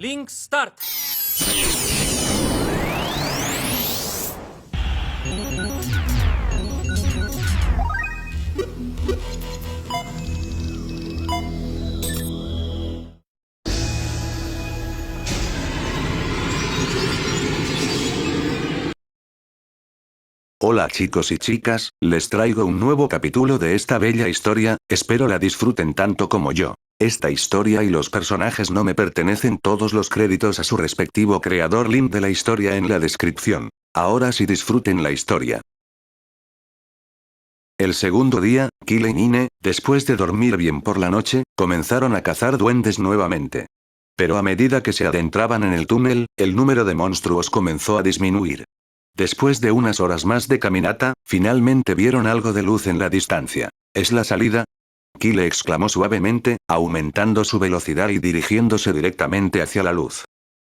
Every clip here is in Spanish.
Link Start. Hola chicos y chicas, les traigo un nuevo capítulo de esta bella historia, espero la disfruten tanto como yo. Esta historia y los personajes no me pertenecen, todos los créditos a su respectivo creador, link de la historia en la descripción. Ahora sí disfruten la historia. El segundo día, Kyle y Nine, después de dormir bien por la noche, comenzaron a cazar duendes nuevamente. Pero a medida que se adentraban en el túnel, el número de monstruos comenzó a disminuir. Después de unas horas más de caminata, finalmente vieron algo de luz en la distancia. ¿Es la salida? Kyle exclamó suavemente, aumentando su velocidad y dirigiéndose directamente hacia la luz.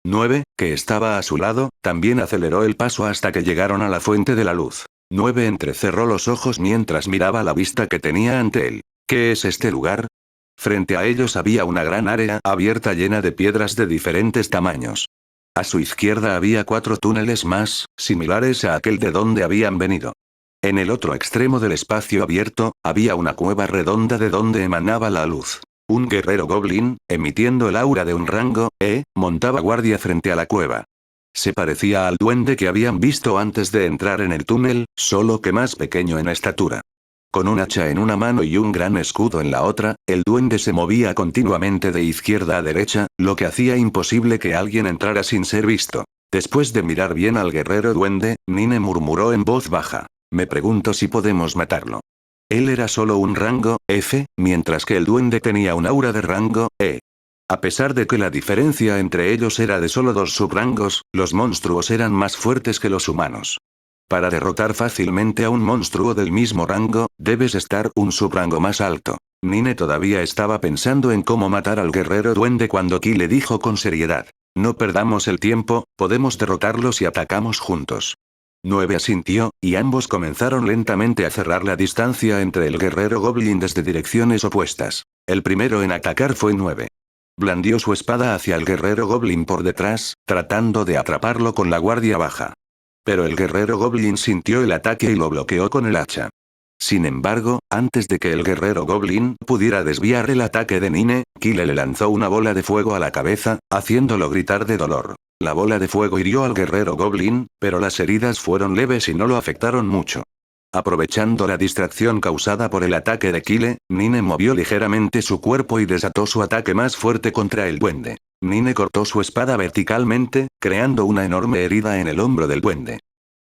9, que estaba a su lado, también aceleró el paso hasta que llegaron a la fuente de la luz. 9 entrecerró los ojos mientras miraba la vista que tenía ante él. ¿Qué es este lugar? Frente a ellos había una gran área abierta llena de piedras de diferentes tamaños. A su izquierda había 4 túneles más, similares a aquel de donde habían venido. En el otro extremo del espacio abierto, había una cueva redonda de donde emanaba la luz. Un guerrero goblin, emitiendo el aura de un rango E, montaba guardia frente a la cueva. Se parecía al duende que habían visto antes de entrar en el túnel, solo que más pequeño en estatura. Con un hacha en una mano y un gran escudo en la otra, el duende se movía continuamente de izquierda a derecha, lo que hacía imposible que alguien entrara sin ser visto. Después de mirar bien al guerrero duende, Nine murmuró en voz baja. Me pregunto si podemos matarlo. Él era solo un rango F, mientras que el duende tenía un aura de rango E. A pesar de que la diferencia entre ellos era de solo 2 subrangos, los monstruos eran más fuertes que los humanos. Para derrotar fácilmente a un monstruo del mismo rango, debes estar un subrango más alto. Nine todavía estaba pensando en cómo matar al guerrero duende cuando Kyle le dijo con seriedad. No perdamos el tiempo, podemos derrotarlos si atacamos juntos. 9 asintió, y ambos comenzaron lentamente a cerrar la distancia entre el guerrero goblin desde direcciones opuestas. El primero en atacar fue 9. Blandió su espada hacia el guerrero goblin por detrás, tratando de atraparlo con la guardia baja. Pero el guerrero goblin sintió el ataque y lo bloqueó con el hacha. Sin embargo, antes de que el guerrero goblin pudiera desviar el ataque de Nine, Kyle le lanzó una bola de fuego a la cabeza, haciéndolo gritar de dolor. La bola de fuego hirió al guerrero goblin, pero las heridas fueron leves y no lo afectaron mucho. Aprovechando la distracción causada por el ataque de Kyle, Nine movió ligeramente su cuerpo y desató su ataque más fuerte contra el duende. Nine cortó su espada verticalmente, creando una enorme herida en el hombro del duende.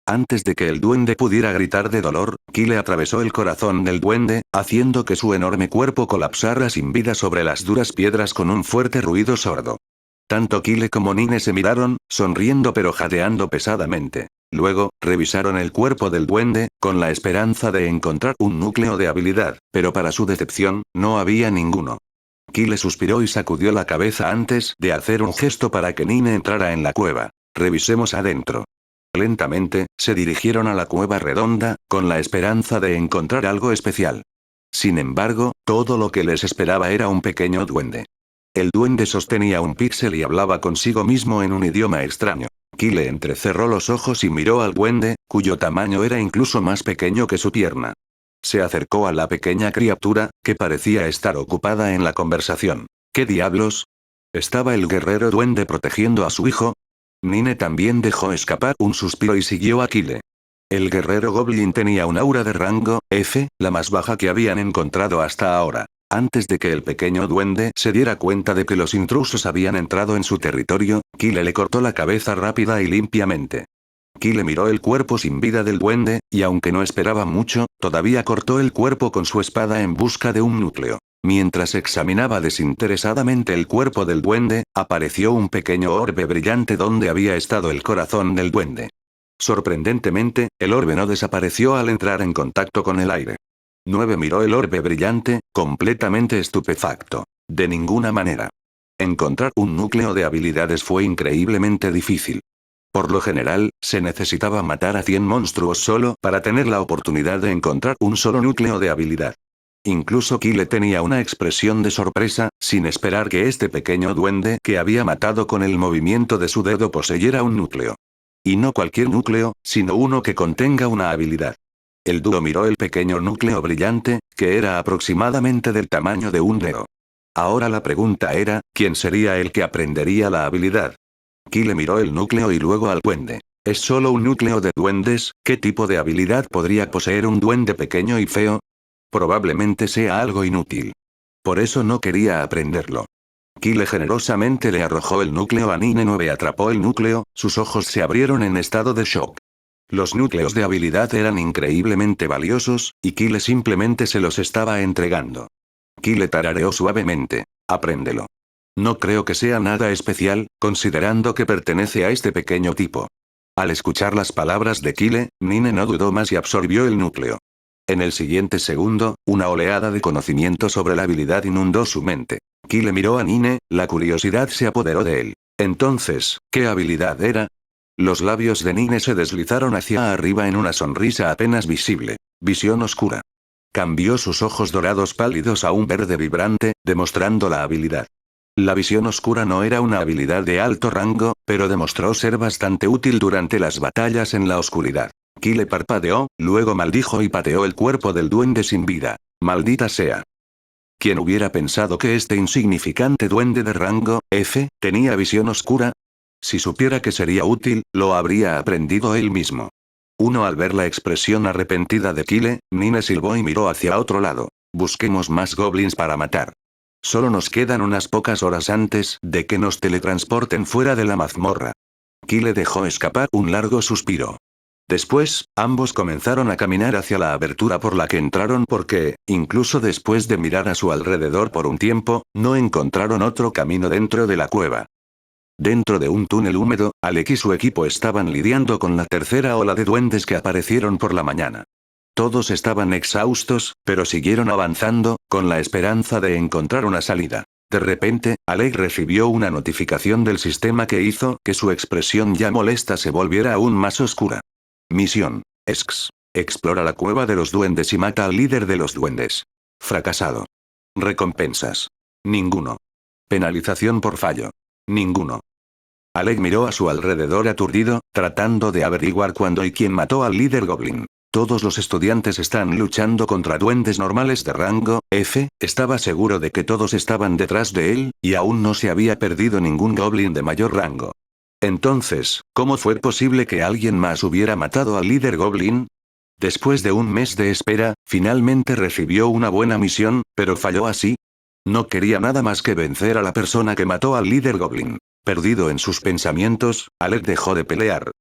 Antes de que el duende pudiera gritar de dolor, Kyle atravesó el corazón del duende, haciendo que su enorme cuerpo colapsara sin vida sobre las duras piedras con un fuerte ruido sordo. Tanto Kyle como Nine se miraron, sonriendo pero jadeando pesadamente. Luego, revisaron el cuerpo del duende, con la esperanza de encontrar un núcleo de habilidad, pero para su decepción, no había ninguno. Kyle suspiró y sacudió la cabeza antes de hacer un gesto para que Nine entrara en la cueva. Revisemos adentro. Lentamente, se dirigieron a la cueva redonda, con la esperanza de encontrar algo especial. Sin embargo, todo lo que les esperaba era un pequeño duende. El duende sostenía un píxel y hablaba consigo mismo en un idioma extraño. Kyle entrecerró los ojos y miró al duende, cuyo tamaño era incluso más pequeño que su pierna. Se acercó a la pequeña criatura, que parecía estar ocupada en la conversación. ¿Qué diablos? ¿Estaba el guerrero duende protegiendo a su hijo? Nine también dejó escapar un suspiro y siguió a Kyle. El guerrero goblin tenía un aura de rango F, la más baja que habían encontrado hasta ahora. Antes de que el pequeño duende se diera cuenta de que los intrusos habían entrado en su territorio, Kyle le cortó la cabeza rápida y limpiamente. Kyle miró el cuerpo sin vida del duende, y aunque no esperaba mucho, todavía cortó el cuerpo con su espada en busca de un núcleo. Mientras examinaba desinteresadamente el cuerpo del duende, apareció un pequeño orbe brillante donde había estado el corazón del duende. Sorprendentemente, el orbe no desapareció al entrar en contacto con el aire. 9 miró el orbe brillante, completamente estupefacto. De ninguna manera. Encontrar un núcleo de habilidades fue increíblemente difícil. Por lo general, se necesitaba matar a 100 monstruos solo para tener la oportunidad de encontrar un solo núcleo de habilidad. Incluso Kyle tenía una expresión de sorpresa, sin esperar que este pequeño duende que había matado con el movimiento de su dedo poseyera un núcleo. Y no cualquier núcleo, sino uno que contenga una habilidad. El dúo miró el pequeño núcleo brillante, que era aproximadamente del tamaño de un dedo. Ahora la pregunta era, ¿quién sería el que aprendería la habilidad? Kyle miró el núcleo y luego al duende. ¿Es solo un núcleo de duendes? ¿Qué tipo de habilidad podría poseer un duende pequeño y feo? Probablemente sea algo inútil. Por eso no quería aprenderlo. Kyle generosamente le arrojó el núcleo a Nine 9. Atrapó el núcleo, sus ojos se abrieron en estado de shock. Los núcleos de habilidad eran increíblemente valiosos, y Kyle simplemente se los estaba entregando. Kyle tarareó suavemente. Apréndelo. No creo que sea nada especial, considerando que pertenece a este pequeño tipo. Al escuchar las palabras de Kyle, Nine no dudó más y absorbió el núcleo. En el siguiente segundo, una oleada de conocimiento sobre la habilidad inundó su mente. Kyle miró a Nine, la curiosidad se apoderó de él. Entonces, ¿qué habilidad era? Los labios de Nine se deslizaron hacia arriba en una sonrisa apenas visible. Visión oscura. Cambió sus ojos dorados pálidos a un verde vibrante, demostrando la habilidad. La visión oscura no era una habilidad de alto rango, pero demostró ser bastante útil durante las batallas en la oscuridad. Kyle parpadeó, luego maldijo y pateó el cuerpo del duende sin vida. Maldita sea. ¿Quién hubiera pensado que este insignificante duende de rango F tenía visión oscura? Si supiera que sería útil, lo habría aprendido él mismo. Al ver la expresión arrepentida de Kyle, Nine silbó y miró hacia otro lado. Busquemos más goblins para matar. Solo nos quedan unas pocas horas antes de que nos teletransporten fuera de la mazmorra. Kyle dejó escapar un largo suspiro. Después, ambos comenzaron a caminar hacia la abertura por la que entraron porque, incluso después de mirar a su alrededor por un tiempo, no encontraron otro camino dentro de la cueva. Dentro de un túnel húmedo, Alec y su equipo estaban lidiando con la tercera ola de duendes que aparecieron por la mañana. Todos estaban exhaustos, pero siguieron avanzando, con la esperanza de encontrar una salida. De repente, Alec recibió una notificación del sistema que hizo que su expresión ya molesta se volviera aún más oscura. Misión. Esx. Explora la cueva de los duendes y mata al líder de los duendes. Fracasado. Recompensas. Ninguno. Penalización por fallo. Ninguno. Alec miró a su alrededor aturdido, tratando de averiguar cuándo y quién mató al líder goblin. Todos los estudiantes están luchando contra duendes normales de rango F, estaba seguro de que todos estaban detrás de él, y aún no se había perdido ningún goblin de mayor rango. Entonces, ¿cómo fue posible que alguien más hubiera matado al líder goblin? Después de un mes de espera, finalmente recibió una buena misión, pero falló así. No quería nada más que vencer a la persona que mató al líder goblin. Perdido en sus pensamientos, Alec dejó de pelear.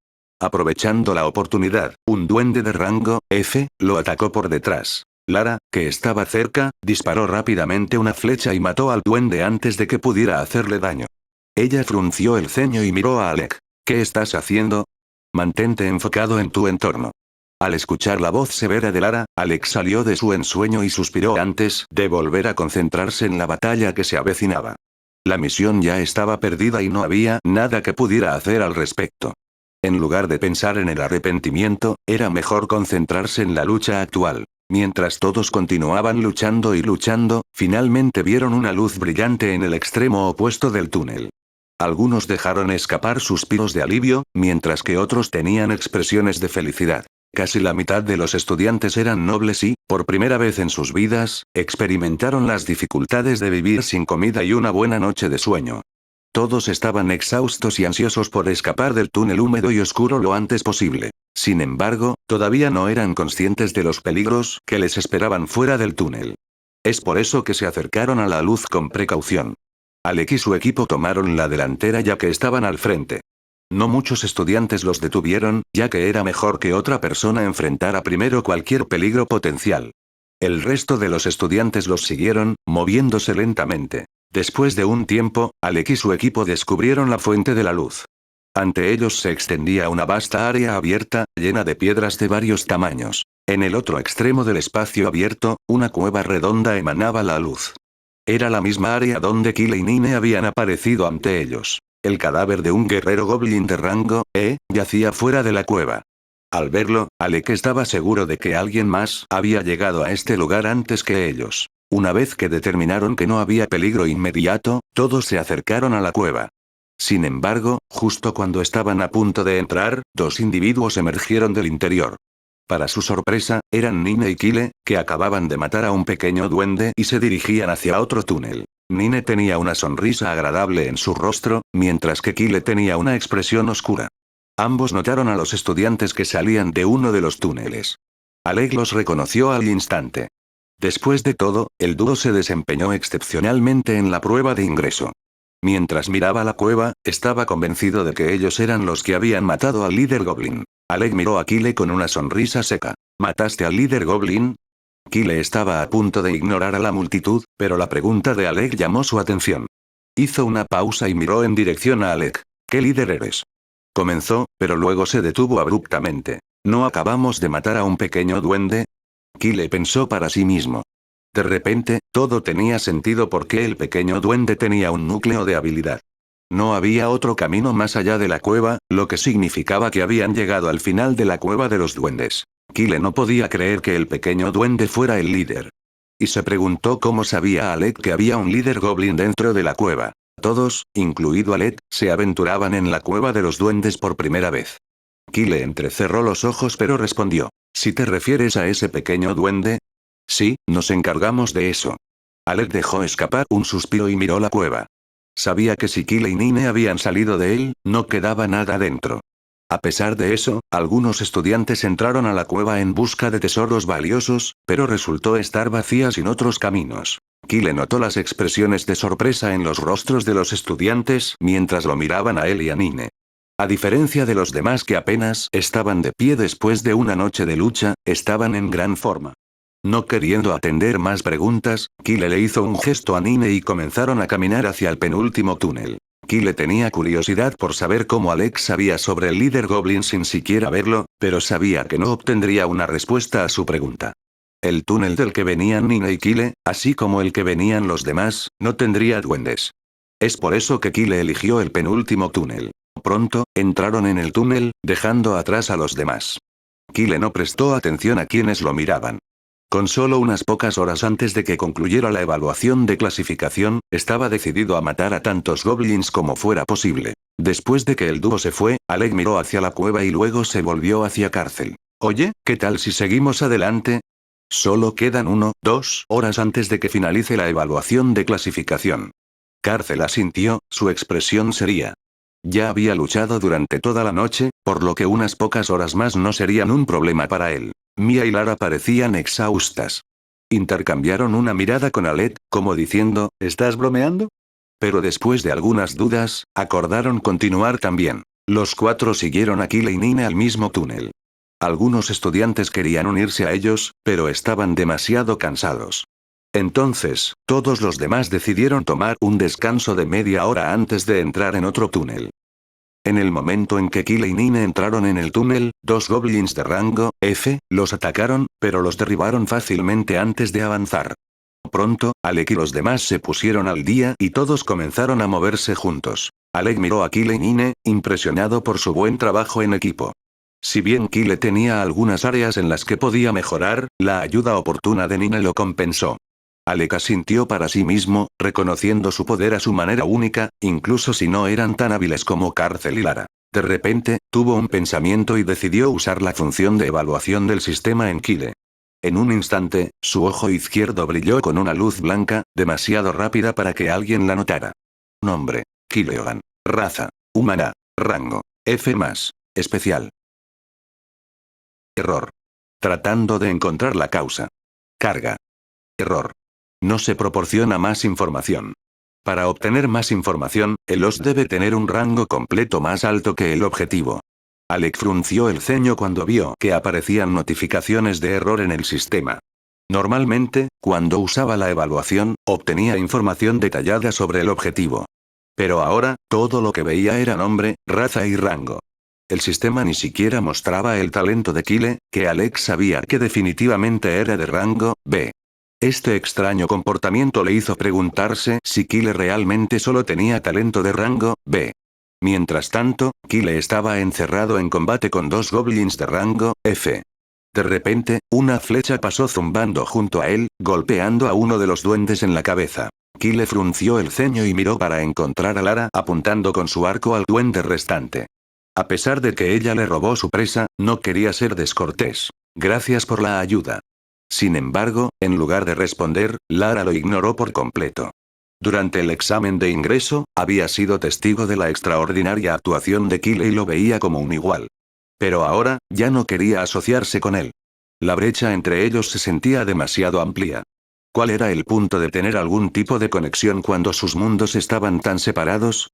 Aprovechando la oportunidad, un duende de rango F lo atacó por detrás. Lara, que estaba cerca, disparó rápidamente una flecha y mató al duende antes de que pudiera hacerle daño. Ella frunció el ceño y miró a Alec. ¿Qué estás haciendo? Mantente enfocado en tu entorno. Al escuchar la voz severa de Lara, Alec salió de su ensueño y suspiró antes de volver a concentrarse en la batalla que se avecinaba. La misión ya estaba perdida y no había nada que pudiera hacer al respecto. En lugar de pensar en el arrepentimiento, era mejor concentrarse en la lucha actual. Mientras todos continuaban luchando y luchando, finalmente vieron una luz brillante en el extremo opuesto del túnel. Algunos dejaron escapar suspiros de alivio, mientras que otros tenían expresiones de felicidad. Casi la mitad de los estudiantes eran nobles y, por primera vez en sus vidas, experimentaron las dificultades de vivir sin comida y una buena noche de sueño. Todos estaban exhaustos y ansiosos por escapar del túnel húmedo y oscuro lo antes posible. Sin embargo, todavía no eran conscientes de los peligros que les esperaban fuera del túnel. Es por eso que se acercaron a la luz con precaución. Alec y su equipo tomaron la delantera ya que estaban al frente. No muchos estudiantes los detuvieron, ya que era mejor que otra persona enfrentara primero cualquier peligro potencial. El resto de los estudiantes los siguieron, moviéndose lentamente. Después de un tiempo, Alec y su equipo descubrieron la fuente de la luz. Ante ellos se extendía una vasta área abierta, llena de piedras de varios tamaños. En el otro extremo del espacio abierto, una cueva redonda emanaba la luz. Era la misma área donde Kyle y Nine habían aparecido ante ellos. El cadáver de un guerrero goblin de rango E yacía fuera de la cueva. Al verlo, Alec estaba seguro de que alguien más había llegado a este lugar antes que ellos. Una vez que determinaron que no había peligro inmediato, todos se acercaron a la cueva. Sin embargo, justo cuando estaban a punto de entrar, dos individuos emergieron del interior. Para su sorpresa, eran Nine y Kyle, que acababan de matar a un pequeño duende y se dirigían hacia otro túnel. Nine tenía una sonrisa agradable en su rostro, mientras que Kyle tenía una expresión oscura. Ambos notaron a los estudiantes que salían de uno de los túneles. Alec los reconoció al instante. Después de todo, el dúo se desempeñó excepcionalmente en la prueba de ingreso. Mientras miraba la cueva, estaba convencido de que ellos eran los que habían matado al líder Goblin. Alec miró a Kyle con una sonrisa seca. ¿Mataste al líder Goblin? Kyle estaba a punto de ignorar a la multitud, pero la pregunta de Alec llamó su atención. Hizo una pausa y miró en dirección a Alec. ¿Qué líder eres? Comenzó, pero luego se detuvo abruptamente. ¿No acabamos de matar a un pequeño duende? Kyle pensó para sí mismo. De repente, todo tenía sentido porque el pequeño duende tenía un núcleo de habilidad. No había otro camino más allá de la cueva, lo que significaba que habían llegado al final de la cueva de los duendes. Kyle no podía creer que el pequeño duende fuera el líder. Y se preguntó cómo sabía Alec que había un líder goblin dentro de la cueva. Todos, incluido Alec, se aventuraban en la cueva de los duendes por primera vez. Kyle entrecerró los ojos pero respondió. ¿Si te refieres a ese pequeño duende? Sí, nos encargamos de eso. Alec dejó escapar un suspiro y miró la cueva. Sabía que si Kyle y Nine habían salido de él, no quedaba nada dentro. A pesar de eso, algunos estudiantes entraron a la cueva en busca de tesoros valiosos, pero resultó estar vacía sin otros caminos. Kyle notó las expresiones de sorpresa en los rostros de los estudiantes mientras lo miraban a él y a Nine. A diferencia de los demás que apenas estaban de pie después de una noche de lucha, estaban en gran forma. No queriendo atender más preguntas, Kyle le hizo un gesto a Nine y comenzaron a caminar hacia el penúltimo túnel. Kyle tenía curiosidad por saber cómo Alex sabía sobre el líder Goblin sin siquiera verlo, pero sabía que no obtendría una respuesta a su pregunta. El túnel del que venían Nine y Kyle, así como el que venían los demás, no tendría duendes. Es por eso que Kyle eligió el penúltimo túnel. Pronto, entraron en el túnel, dejando atrás a los demás. Kyle no prestó atención a quienes lo miraban. Con solo unas pocas horas antes de que concluyera la evaluación de clasificación, estaba decidido a matar a tantos goblins como fuera posible. Después de que el dúo se fue, Alec miró hacia la cueva y luego se volvió hacia Cárcel. Oye, ¿qué tal si seguimos adelante? Solo quedan 2 horas antes de que finalice la evaluación de clasificación. Cárcel asintió, su expresión seria. Ya había luchado durante toda la noche, por lo que unas pocas horas más no serían un problema para él. Mia y Lara parecían exhaustas. Intercambiaron una mirada con Alec, como diciendo, ¿estás bromeando? Pero después de algunas dudas, acordaron continuar también. Los 4 siguieron a Kyle y Nine al mismo túnel. Algunos estudiantes querían unirse a ellos, pero estaban demasiado cansados. Entonces, todos los demás decidieron tomar un descanso de media hora antes de entrar en otro túnel. En el momento en que Kyle y Nine entraron en el túnel, 2 goblins de rango F los atacaron, pero los derribaron fácilmente antes de avanzar. Pronto, Alec y los demás se pusieron al día y todos comenzaron a moverse juntos. Alec miró a Kyle y Nine, impresionado por su buen trabajo en equipo. Si bien Kyle tenía algunas áreas en las que podía mejorar, la ayuda oportuna de Nine lo compensó. Alec asintió para sí mismo, reconociendo su poder a su manera única, incluso si no eran tan hábiles como Cárcel y Lara. De repente, tuvo un pensamiento y decidió usar la función de evaluación del sistema en Kyle. En un instante, su ojo izquierdo brilló con una luz blanca, demasiado rápida para que alguien la notara. Nombre: Kyleogan. Raza: humana. Rango: F+. Especial. Error. Tratando de encontrar la causa. Carga. Error. No se proporciona más información. Para obtener más información, el host debe tener un rango completo más alto que el objetivo. Alec frunció el ceño cuando vio que aparecían notificaciones de error en el sistema. Normalmente, cuando usaba la evaluación, obtenía información detallada sobre el objetivo. Pero ahora, todo lo que veía era nombre, raza y rango. El sistema ni siquiera mostraba el talento de Kyle, que Alec sabía que definitivamente era de rango B. Este extraño comportamiento le hizo preguntarse si Kyle realmente solo tenía talento de rango B. Mientras tanto, Kyle estaba encerrado en combate con dos goblins de rango F. De repente, una flecha pasó zumbando junto a él, golpeando a uno de los duendes en la cabeza. Kyle frunció el ceño y miró para encontrar a Lara apuntando con su arco al duende restante. A pesar de que ella le robó su presa, no quería ser descortés. Gracias por la ayuda. Sin embargo, en lugar de responder, Lara lo ignoró por completo. Durante el examen de ingreso, había sido testigo de la extraordinaria actuación de Kyle y lo veía como un igual. Pero ahora, ya no quería asociarse con él. La brecha entre ellos se sentía demasiado amplia. ¿Cuál era el punto de tener algún tipo de conexión cuando sus mundos estaban tan separados?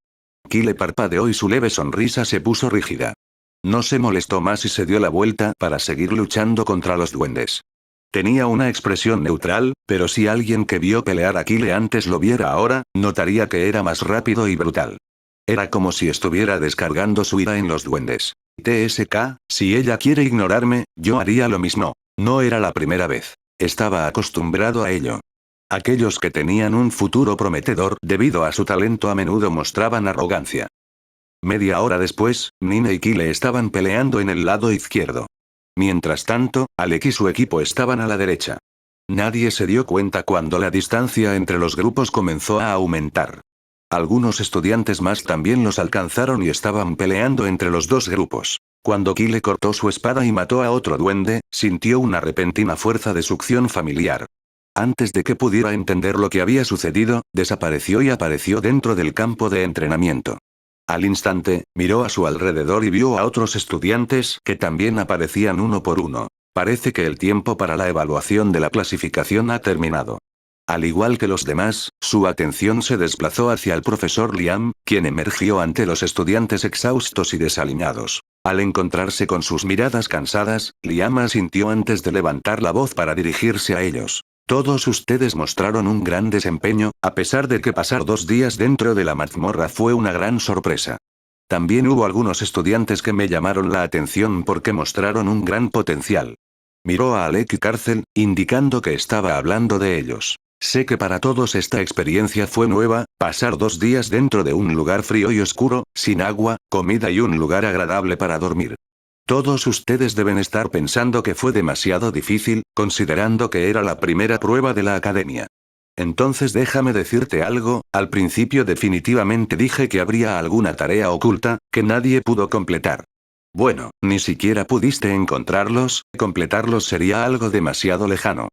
Kyle parpadeó y su leve sonrisa se puso rígida. No se molestó más y se dio la vuelta para seguir luchando contra los duendes. Tenía una expresión neutral, pero si alguien que vio pelear a Kyle antes lo viera ahora, notaría que era más rápido y brutal. Era como si estuviera descargando su ira en los duendes. TSK, si ella quiere ignorarme, yo haría lo mismo. No era la primera vez. Estaba acostumbrado a ello. Aquellos que tenían un futuro prometedor debido a su talento a menudo mostraban arrogancia. Media hora después, Nina y Kyle estaban peleando en el lado izquierdo. Mientras tanto, Alec y su equipo estaban a la derecha. Nadie se dio cuenta cuando la distancia entre los grupos comenzó a aumentar. Algunos estudiantes más también los alcanzaron y estaban peleando entre los dos grupos. Cuando Kyle cortó su espada y mató a otro duende, sintió una repentina fuerza de succión familiar. Antes de que pudiera entender lo que había sucedido, desapareció y apareció dentro del campo de entrenamiento. Al instante, miró a su alrededor y vio a otros estudiantes que también aparecían uno por uno. Parece que el tiempo para la evaluación de la clasificación ha terminado. Al igual que los demás, su atención se desplazó hacia el profesor Liam, quien emergió ante los estudiantes exhaustos y desaliñados. Al encontrarse con sus miradas cansadas, Liam asintió antes de levantar la voz para dirigirse a ellos. Todos ustedes mostraron un gran desempeño, a pesar de que pasar 2 días dentro de la mazmorra fue una gran sorpresa. También hubo algunos estudiantes que me llamaron la atención porque mostraron un gran potencial. Miró a Alec y Cárcel, indicando que estaba hablando de ellos. Sé que para todos esta experiencia fue nueva, pasar 2 días dentro de un lugar frío y oscuro, sin agua, comida y un lugar agradable para dormir. Todos ustedes deben estar pensando que fue demasiado difícil, considerando que era la primera prueba de la academia. Entonces déjame decirte algo, al principio definitivamente dije que habría alguna tarea oculta, que nadie pudo completar. Bueno, ni siquiera pudiste encontrarlos, completarlos sería algo demasiado lejano.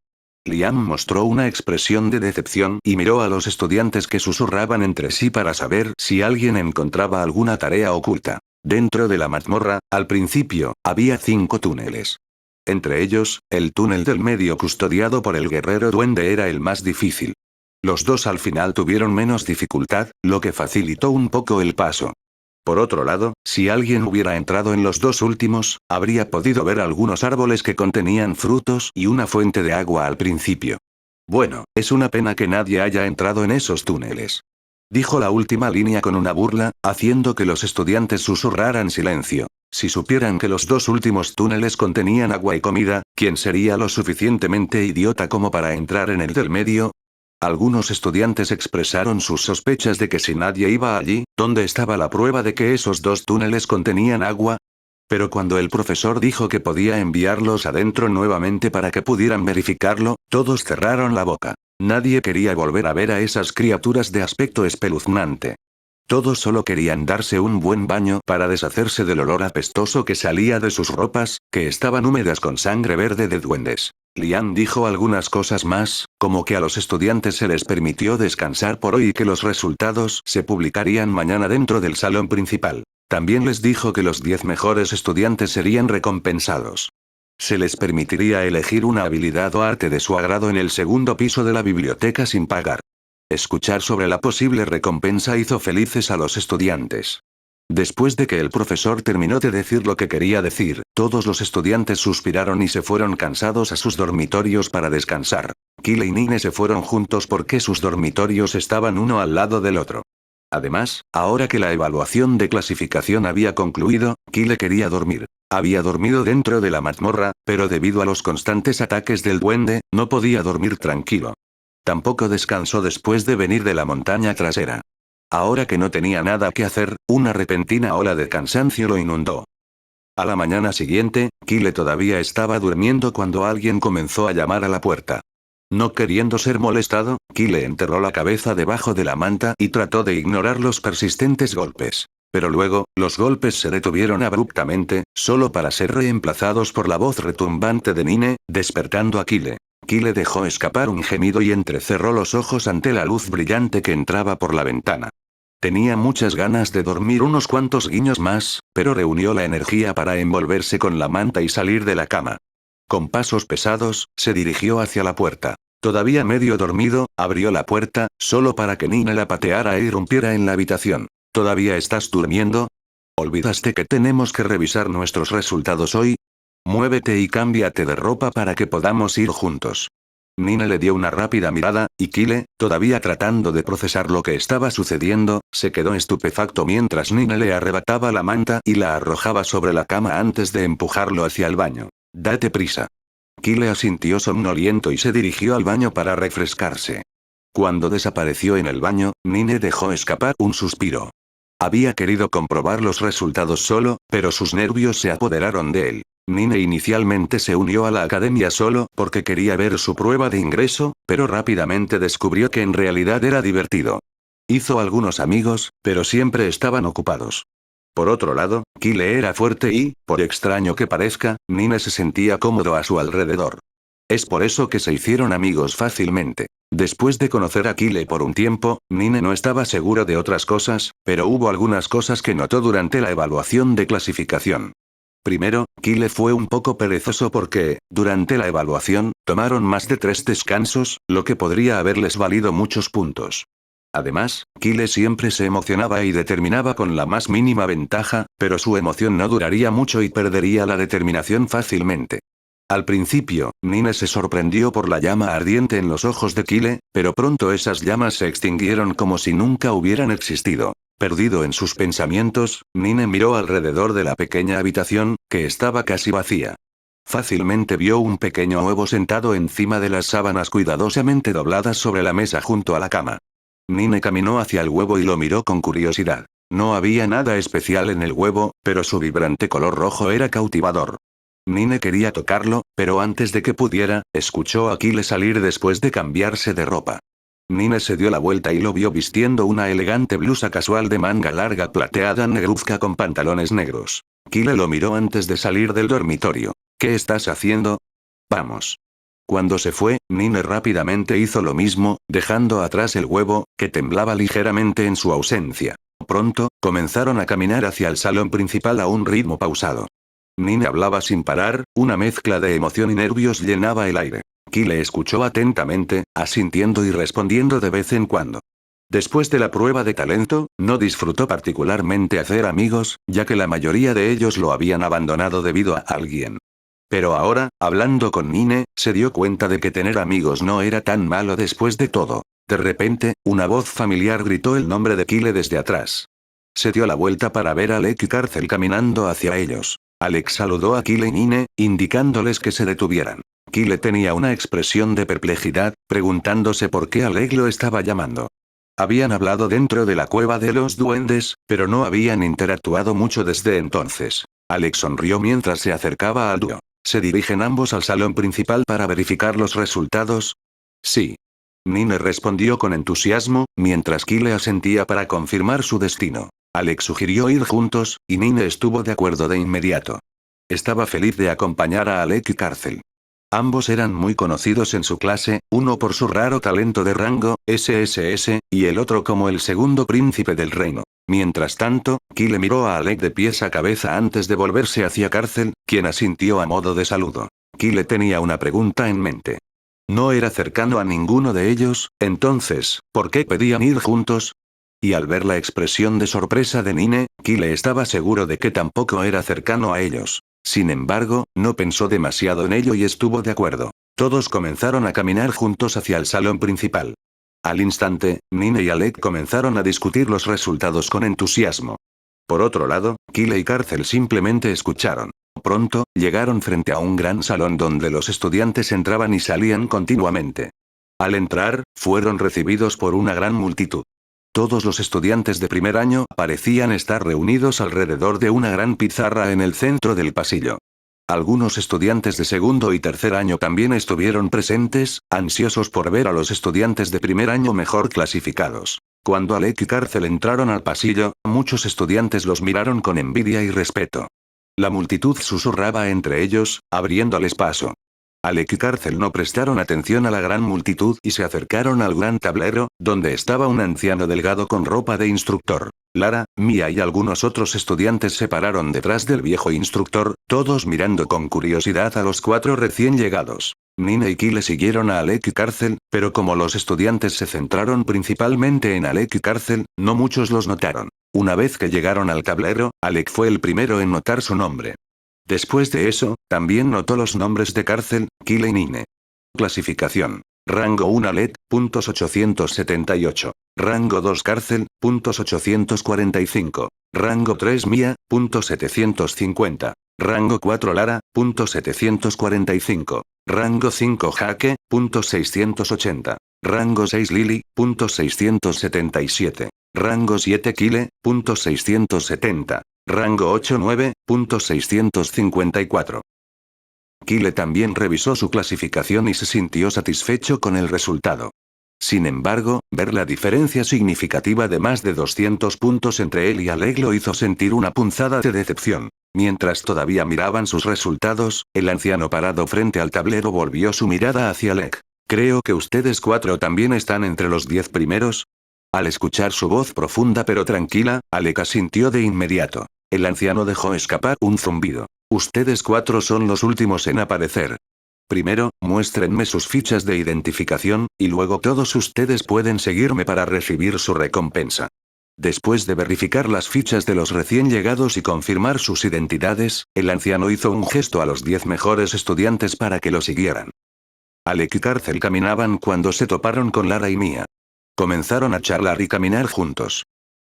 Liam mostró una expresión de decepción y miró a los estudiantes que susurraban entre sí para saber si alguien encontraba alguna tarea oculta. Dentro de la mazmorra, al principio, había 5 túneles. Entre ellos, el túnel del medio custodiado por el guerrero duende era el más difícil. Los 2 al final tuvieron menos dificultad, lo que facilitó un poco el paso. Por otro lado, si alguien hubiera entrado en los 2 últimos, habría podido ver algunos árboles que contenían frutos y una fuente de agua al principio. Bueno, es una pena que nadie haya entrado en esos túneles. Dijo la última línea con una burla, haciendo que los estudiantes susurraran silencio. Si supieran que los 2 últimos túneles contenían agua y comida, ¿quién sería lo suficientemente idiota como para entrar en el del medio? Algunos estudiantes expresaron sus sospechas de que si nadie iba allí, ¿dónde estaba la prueba de que esos 2 túneles contenían agua? Pero cuando el profesor dijo que podía enviarlos adentro nuevamente para que pudieran verificarlo, todos cerraron la boca. Nadie quería volver a ver a esas criaturas de aspecto espeluznante. Todos solo querían darse un buen baño para deshacerse del olor apestoso que salía de sus ropas, que estaban húmedas con sangre verde de duendes. Liam dijo algunas cosas más, como que a los estudiantes se les permitió descansar por hoy y que los resultados se publicarían mañana dentro del salón principal. También les dijo que los 10 mejores estudiantes serían recompensados. Se les permitiría elegir una habilidad o arte de su agrado en el segundo piso de la biblioteca sin pagar. Escuchar sobre la posible recompensa hizo felices a los estudiantes. Después de que el profesor terminó de decir lo que quería decir, todos los estudiantes suspiraron y se fueron cansados a sus dormitorios para descansar. Kyle y Nine se fueron juntos porque sus dormitorios estaban uno al lado del otro. Además, ahora que la evaluación de clasificación había concluido, Kyle quería dormir. Había dormido dentro de la mazmorra, pero debido a los constantes ataques del duende, no podía dormir tranquilo. Tampoco descansó después de venir de la montaña trasera. Ahora que no tenía nada que hacer, una repentina ola de cansancio lo inundó. A la mañana siguiente, Kyle todavía estaba durmiendo cuando alguien comenzó a llamar a la puerta. No queriendo ser molestado, Kyle enterró la cabeza debajo de la manta y trató de ignorar los persistentes golpes. Pero luego, los golpes se detuvieron abruptamente, solo para ser reemplazados por la voz retumbante de Nine, despertando a Kyle. Kyle dejó escapar un gemido y entrecerró los ojos ante la luz brillante que entraba por la ventana. Tenía muchas ganas de dormir unos cuantos guiños más, pero reunió la energía para envolverse con la manta y salir de la cama. Con pasos pesados, se dirigió hacia la puerta. Todavía medio dormido, abrió la puerta, solo para que Nine la pateara e irrumpiera en la habitación. ¿Todavía estás durmiendo? ¿Olvidaste que tenemos que revisar nuestros resultados hoy? Muévete y cámbiate de ropa para que podamos ir juntos. Nine le dio una rápida mirada, y Kyle, todavía tratando de procesar lo que estaba sucediendo, se quedó estupefacto mientras Nine le arrebataba la manta y la arrojaba sobre la cama antes de empujarlo hacia el baño. Date prisa. Kyle asintió somnoliento y se dirigió al baño para refrescarse. Cuando desapareció en el baño, Nine dejó escapar un suspiro. Había querido comprobar los resultados solo, pero sus nervios se apoderaron de él. Nine inicialmente se unió a la academia solo porque quería ver su prueba de ingreso, pero rápidamente descubrió que en realidad era divertido. Hizo algunos amigos, pero siempre estaban ocupados. Por otro lado, Kyle era fuerte y, por extraño que parezca, Nine se sentía cómodo a su alrededor. Es por eso que se hicieron amigos fácilmente. Después de conocer a Kyle por un tiempo, Nine no estaba seguro de otras cosas, pero hubo algunas cosas que notó durante la evaluación de clasificación. Primero, Kyle fue un poco perezoso porque, durante la evaluación, tomaron más de 3 descansos, lo que podría haberles valido muchos puntos. Además, Kyle siempre se emocionaba y determinaba con la más mínima ventaja, pero su emoción no duraría mucho y perdería la determinación fácilmente. Al principio, Nine se sorprendió por la llama ardiente en los ojos de Kyle, pero pronto esas llamas se extinguieron como si nunca hubieran existido. Perdido en sus pensamientos, Nine miró alrededor de la pequeña habitación, que estaba casi vacía. Fácilmente vio un pequeño huevo sentado encima de las sábanas cuidadosamente dobladas sobre la mesa junto a la cama. Nine caminó hacia el huevo y lo miró con curiosidad. No había nada especial en el huevo, pero su vibrante color rojo era cautivador. Nine quería tocarlo, pero antes de que pudiera, escuchó a Kyle salir después de cambiarse de ropa. Nine se dio la vuelta y lo vio vistiendo una elegante blusa casual de manga larga plateada negruzca con pantalones negros. Kyle lo miró antes de salir del dormitorio. ¿Qué estás haciendo? Vamos. Cuando se fue, Nine rápidamente hizo lo mismo, dejando atrás el huevo, que temblaba ligeramente en su ausencia. Pronto, comenzaron a caminar hacia el salón principal a un ritmo pausado. Nine hablaba sin parar, una mezcla de emoción y nervios llenaba el aire. Kyle escuchó atentamente, asintiendo y respondiendo de vez en cuando. Después de la prueba de talento, no disfrutó particularmente hacer amigos, ya que la mayoría de ellos lo habían abandonado debido a alguien. Pero ahora, hablando con Nine, se dio cuenta de que tener amigos no era tan malo después de todo. De repente, una voz familiar gritó el nombre de Kyle desde atrás. Se dio la vuelta para ver a Alec y Carcel caminando hacia ellos. Alex saludó a Kyle y Nine, indicándoles que se detuvieran. Kyle tenía una expresión de perplejidad, preguntándose por qué Alec lo estaba llamando. Habían hablado dentro de la cueva de los duendes, pero no habían interactuado mucho desde entonces. Alex sonrió mientras se acercaba al dúo. ¿Se dirigen ambos al salón principal para verificar los resultados? Sí. Nine respondió con entusiasmo, mientras Kyle asentía para confirmar su destino. Alex sugirió ir juntos, y Nine estuvo de acuerdo de inmediato. Estaba feliz de acompañar a Alec y Carcel. Ambos eran muy conocidos en su clase, uno por su raro talento de rango, SSS, y el otro como el segundo príncipe del reino. Mientras tanto, Kyle miró a Alec de pies a cabeza antes de volverse hacia Carcel, quien asintió a modo de saludo. Kyle tenía una pregunta en mente. No era cercano a ninguno de ellos, entonces, ¿por qué pedían ir juntos? Y al ver la expresión de sorpresa de Nine, Kyle estaba seguro de que tampoco era cercano a ellos. Sin embargo, no pensó demasiado en ello y estuvo de acuerdo. Todos comenzaron a caminar juntos hacia el salón principal. Al instante, Nine y Alec comenzaron a discutir los resultados con entusiasmo. Por otro lado, Kyle y Carcel simplemente escucharon. Pronto, llegaron frente a un gran salón donde los estudiantes entraban y salían continuamente. Al entrar, fueron recibidos por una gran multitud. Todos los estudiantes de primer año parecían estar reunidos alrededor de una gran pizarra en el centro del pasillo. Algunos estudiantes de segundo y tercer año también estuvieron presentes, ansiosos por ver a los estudiantes de primer año mejor clasificados. Cuando Alec y Cárcel entraron al pasillo, muchos estudiantes los miraron con envidia y respeto. La multitud susurraba entre ellos, abriéndoles paso. Alec y Cárcel no prestaron atención a la gran multitud y se acercaron al gran tablero, donde estaba un anciano delgado con ropa de instructor. Lara, Mia y algunos otros estudiantes se pararon detrás del viejo instructor, todos mirando con curiosidad a los 4 recién llegados. Nina y Kyle siguieron a Alec y Cárcel, pero como los estudiantes se centraron principalmente en Alec y Cárcel, no muchos los notaron. Una vez que llegaron al tablero, Alec fue el primero en notar su nombre. Después de eso, también notó los nombres de Cárcel, Kyle y Nine. Clasificación. Rango 1 Alec, puntos 878. Rango 2 Cárcel, puntos 845. Rango 3 Mia, puntos 750. Rango 4 Lara, puntos 745. Rango 5 Jaque, puntos 680. Rango 6 Lily, puntos 677. Rango 7 Kyle, puntos 670. Rango 8 9, puntos 654. Kyle también revisó su clasificación y se sintió satisfecho con el resultado. Sin embargo, ver la diferencia significativa de más de 200 puntos entre él y Alec lo hizo sentir una punzada de decepción. Mientras todavía miraban sus resultados, el anciano parado frente al tablero volvió su mirada hacia Alec. «Creo que ustedes 4 también están entre los 10 primeros». Al escuchar su voz profunda pero tranquila, Alec asintió de inmediato. El anciano dejó escapar un zumbido. «Ustedes 4 son los últimos en aparecer. Primero, muéstrenme sus fichas de identificación, y luego todos ustedes pueden seguirme para recibir su recompensa». Después de verificar las fichas de los recién llegados y confirmar sus identidades, el anciano hizo un gesto a los 10 mejores estudiantes para que lo siguieran. Alec y Cárcel caminaban cuando se toparon con Lara y Mia. Comenzaron a charlar y caminar juntos.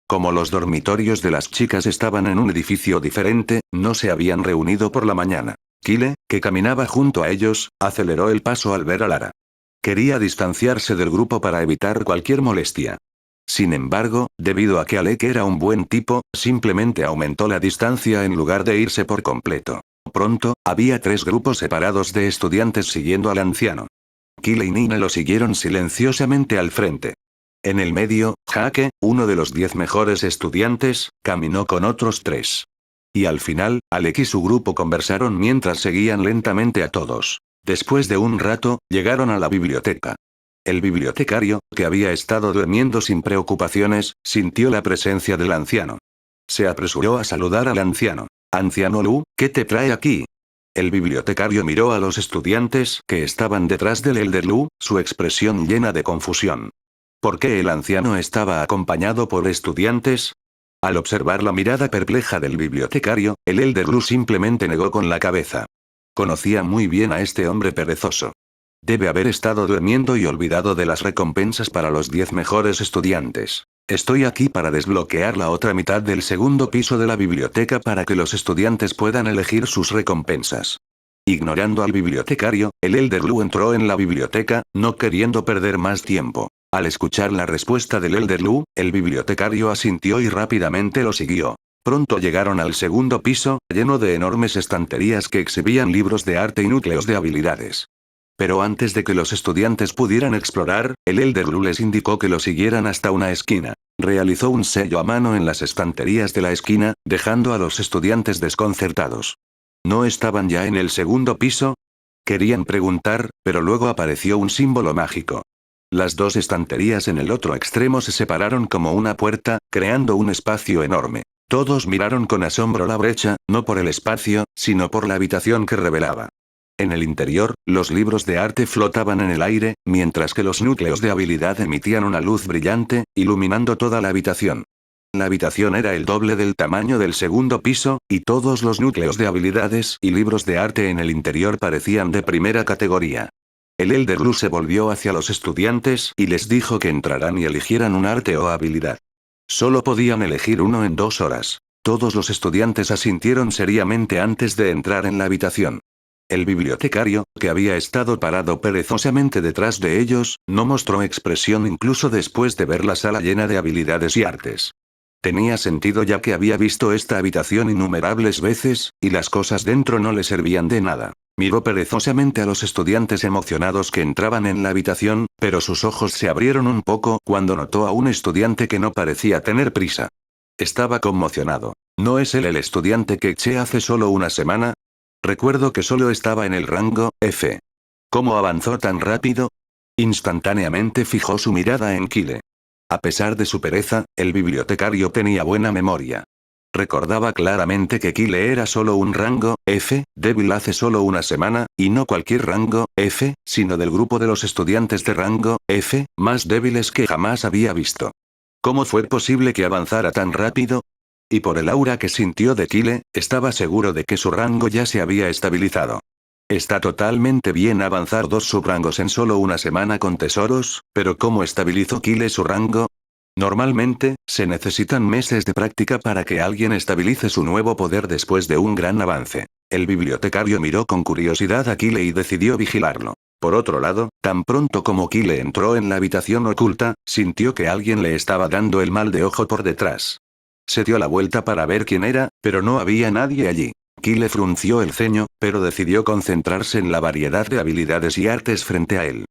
Como los dormitorios de las chicas estaban en un edificio diferente, no se habían reunido por la mañana. Kyle, que caminaba junto a ellos, aceleró el paso al ver a Lara. Quería distanciarse del grupo para evitar cualquier molestia. Sin embargo, debido a que Alec era un buen tipo, simplemente aumentó la distancia en lugar de irse por completo. Pronto, había 3 grupos separados de estudiantes siguiendo al anciano. Kyle y Nina lo siguieron silenciosamente al frente. En el medio, Jaque, uno de los 10 mejores estudiantes, caminó con otros 3. Y al final, Alec y su grupo conversaron mientras seguían lentamente a todos. Después de un rato, llegaron a la biblioteca. El bibliotecario, que había estado durmiendo sin preocupaciones, sintió la presencia del anciano. Se apresuró a saludar al anciano. «Anciano Lu, ¿qué te trae aquí?» El bibliotecario miró a los estudiantes que estaban detrás del Elder Lu, su expresión llena de confusión. ¿Por qué el anciano estaba acompañado por estudiantes? Al observar la mirada perpleja del bibliotecario, el Elder Lu simplemente negó con la cabeza. Conocía muy bien a este hombre perezoso. Debe haber estado durmiendo y olvidado de las recompensas para los 10 mejores estudiantes. Estoy aquí para desbloquear la otra mitad del segundo piso de la biblioteca para que los estudiantes puedan elegir sus recompensas. Ignorando al bibliotecario, el Elder Lu entró en la biblioteca, no queriendo perder más tiempo. Al escuchar la respuesta del Elder Lu, el bibliotecario asintió y rápidamente lo siguió. Pronto llegaron al segundo piso, lleno de enormes estanterías que exhibían libros de arte y núcleos de habilidades. Pero antes de que los estudiantes pudieran explorar, el Elder Lu les indicó que lo siguieran hasta una esquina. Realizó un sello a mano en las estanterías de la esquina, dejando a los estudiantes desconcertados. ¿No estaban ya en el segundo piso? Querían preguntar, pero luego apareció un símbolo mágico. Las 2 estanterías en el otro extremo se separaron como una puerta, creando un espacio enorme. Todos miraron con asombro la brecha, no por el espacio, sino por la habitación que revelaba. En el interior, los libros de arte flotaban en el aire, mientras que los núcleos de habilidad emitían una luz brillante, iluminando toda la habitación. La habitación era el doble del tamaño del segundo piso, y todos los núcleos de habilidades y libros de arte en el interior parecían de primera categoría. El Elder Lu se volvió hacia los estudiantes y les dijo que entraran y eligieran un arte o habilidad. Solo podían elegir uno en 2 horas. Todos los estudiantes asintieron seriamente antes de entrar en la habitación. El bibliotecario, que había estado parado perezosamente detrás de ellos, no mostró expresión incluso después de ver la sala llena de habilidades y artes. Tenía sentido ya que había visto esta habitación innumerables veces, y las cosas dentro no le servían de nada. Miró perezosamente a los estudiantes emocionados que entraban en la habitación, pero sus ojos se abrieron un poco cuando notó a un estudiante que no parecía tener prisa. Estaba conmocionado. ¿No es él el estudiante que eché hace solo una semana? Recuerdo que solo estaba en el rango F. ¿Cómo avanzó tan rápido? Instantáneamente fijó su mirada en Kyle. A pesar de su pereza, el bibliotecario tenía buena memoria. Recordaba claramente que Kyle era solo un rango F, débil hace solo una semana, y no cualquier rango F, sino del grupo de los estudiantes de rango F, más débiles que jamás había visto. ¿Cómo fue posible que avanzara tan rápido? Y por el aura que sintió de Kyle, estaba seguro de que su rango ya se había estabilizado. Está totalmente bien avanzar 2 subrangos en solo una semana con tesoros, pero ¿cómo estabilizó Kyle su rango? Normalmente, se necesitan meses de práctica para que alguien estabilice su nuevo poder después de un gran avance. El bibliotecario miró con curiosidad a Kyle y decidió vigilarlo. Por otro lado, tan pronto como Kyle entró en la habitación oculta, sintió que alguien le estaba dando el mal de ojo por detrás. Se dio la vuelta para ver quién era, pero no había nadie allí. Kyle frunció el ceño, pero decidió concentrarse en la variedad de habilidades y artes frente a él.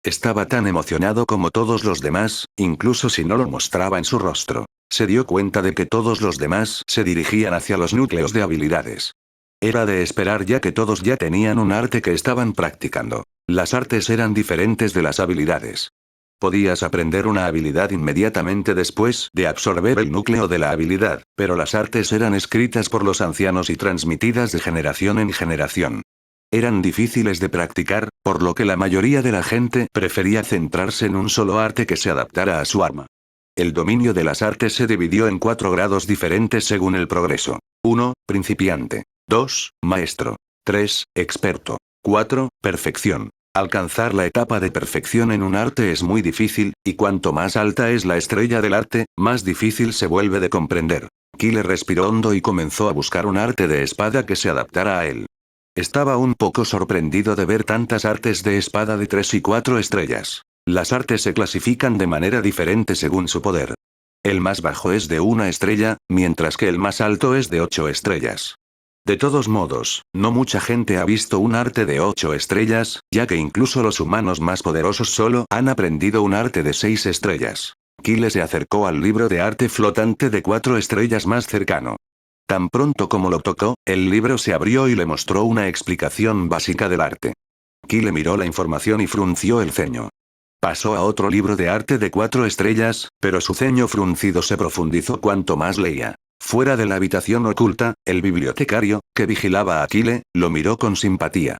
Estaba tan emocionado como todos los demás, incluso si no lo mostraba en su rostro. Se dio cuenta de que todos los demás se dirigían hacia los núcleos de habilidades. Era de esperar ya que todos ya tenían un arte que estaban practicando. Las artes eran diferentes de las habilidades. Podías aprender una habilidad inmediatamente después de absorber el núcleo de la habilidad, pero las artes eran escritas por los ancianos y transmitidas de generación en generación. Eran difíciles de practicar, por lo que la mayoría de la gente prefería centrarse en un solo arte que se adaptara a su arma. El dominio de las artes se dividió en 4 grados diferentes según el progreso. 1. Principiante. 2. Maestro. 3. Experto. 4. Perfección. Alcanzar la etapa de perfección en un arte es muy difícil, y cuanto más alta es la estrella del arte, más difícil se vuelve de comprender. Kyle respiró hondo y comenzó a buscar un arte de espada que se adaptara a él. Estaba un poco sorprendido de ver tantas artes de espada de 3 y 4 estrellas. Las artes se clasifican de manera diferente según su poder. El más bajo es de 1 estrella, mientras que el más alto es de 8 estrellas. De todos modos, no mucha gente ha visto un arte de 8 estrellas, ya que incluso los humanos más poderosos solo han aprendido un arte de 6 estrellas. Kyle se acercó al libro de arte flotante de 4 estrellas más cercano. Tan pronto como lo tocó, el libro se abrió y le mostró una explicación básica del arte. Kyle miró la información y frunció el ceño. Pasó a otro libro de arte de 4 estrellas, pero su ceño fruncido se profundizó cuanto más leía. Fuera de la habitación oculta, el bibliotecario, que vigilaba a Kyle, lo miró con simpatía.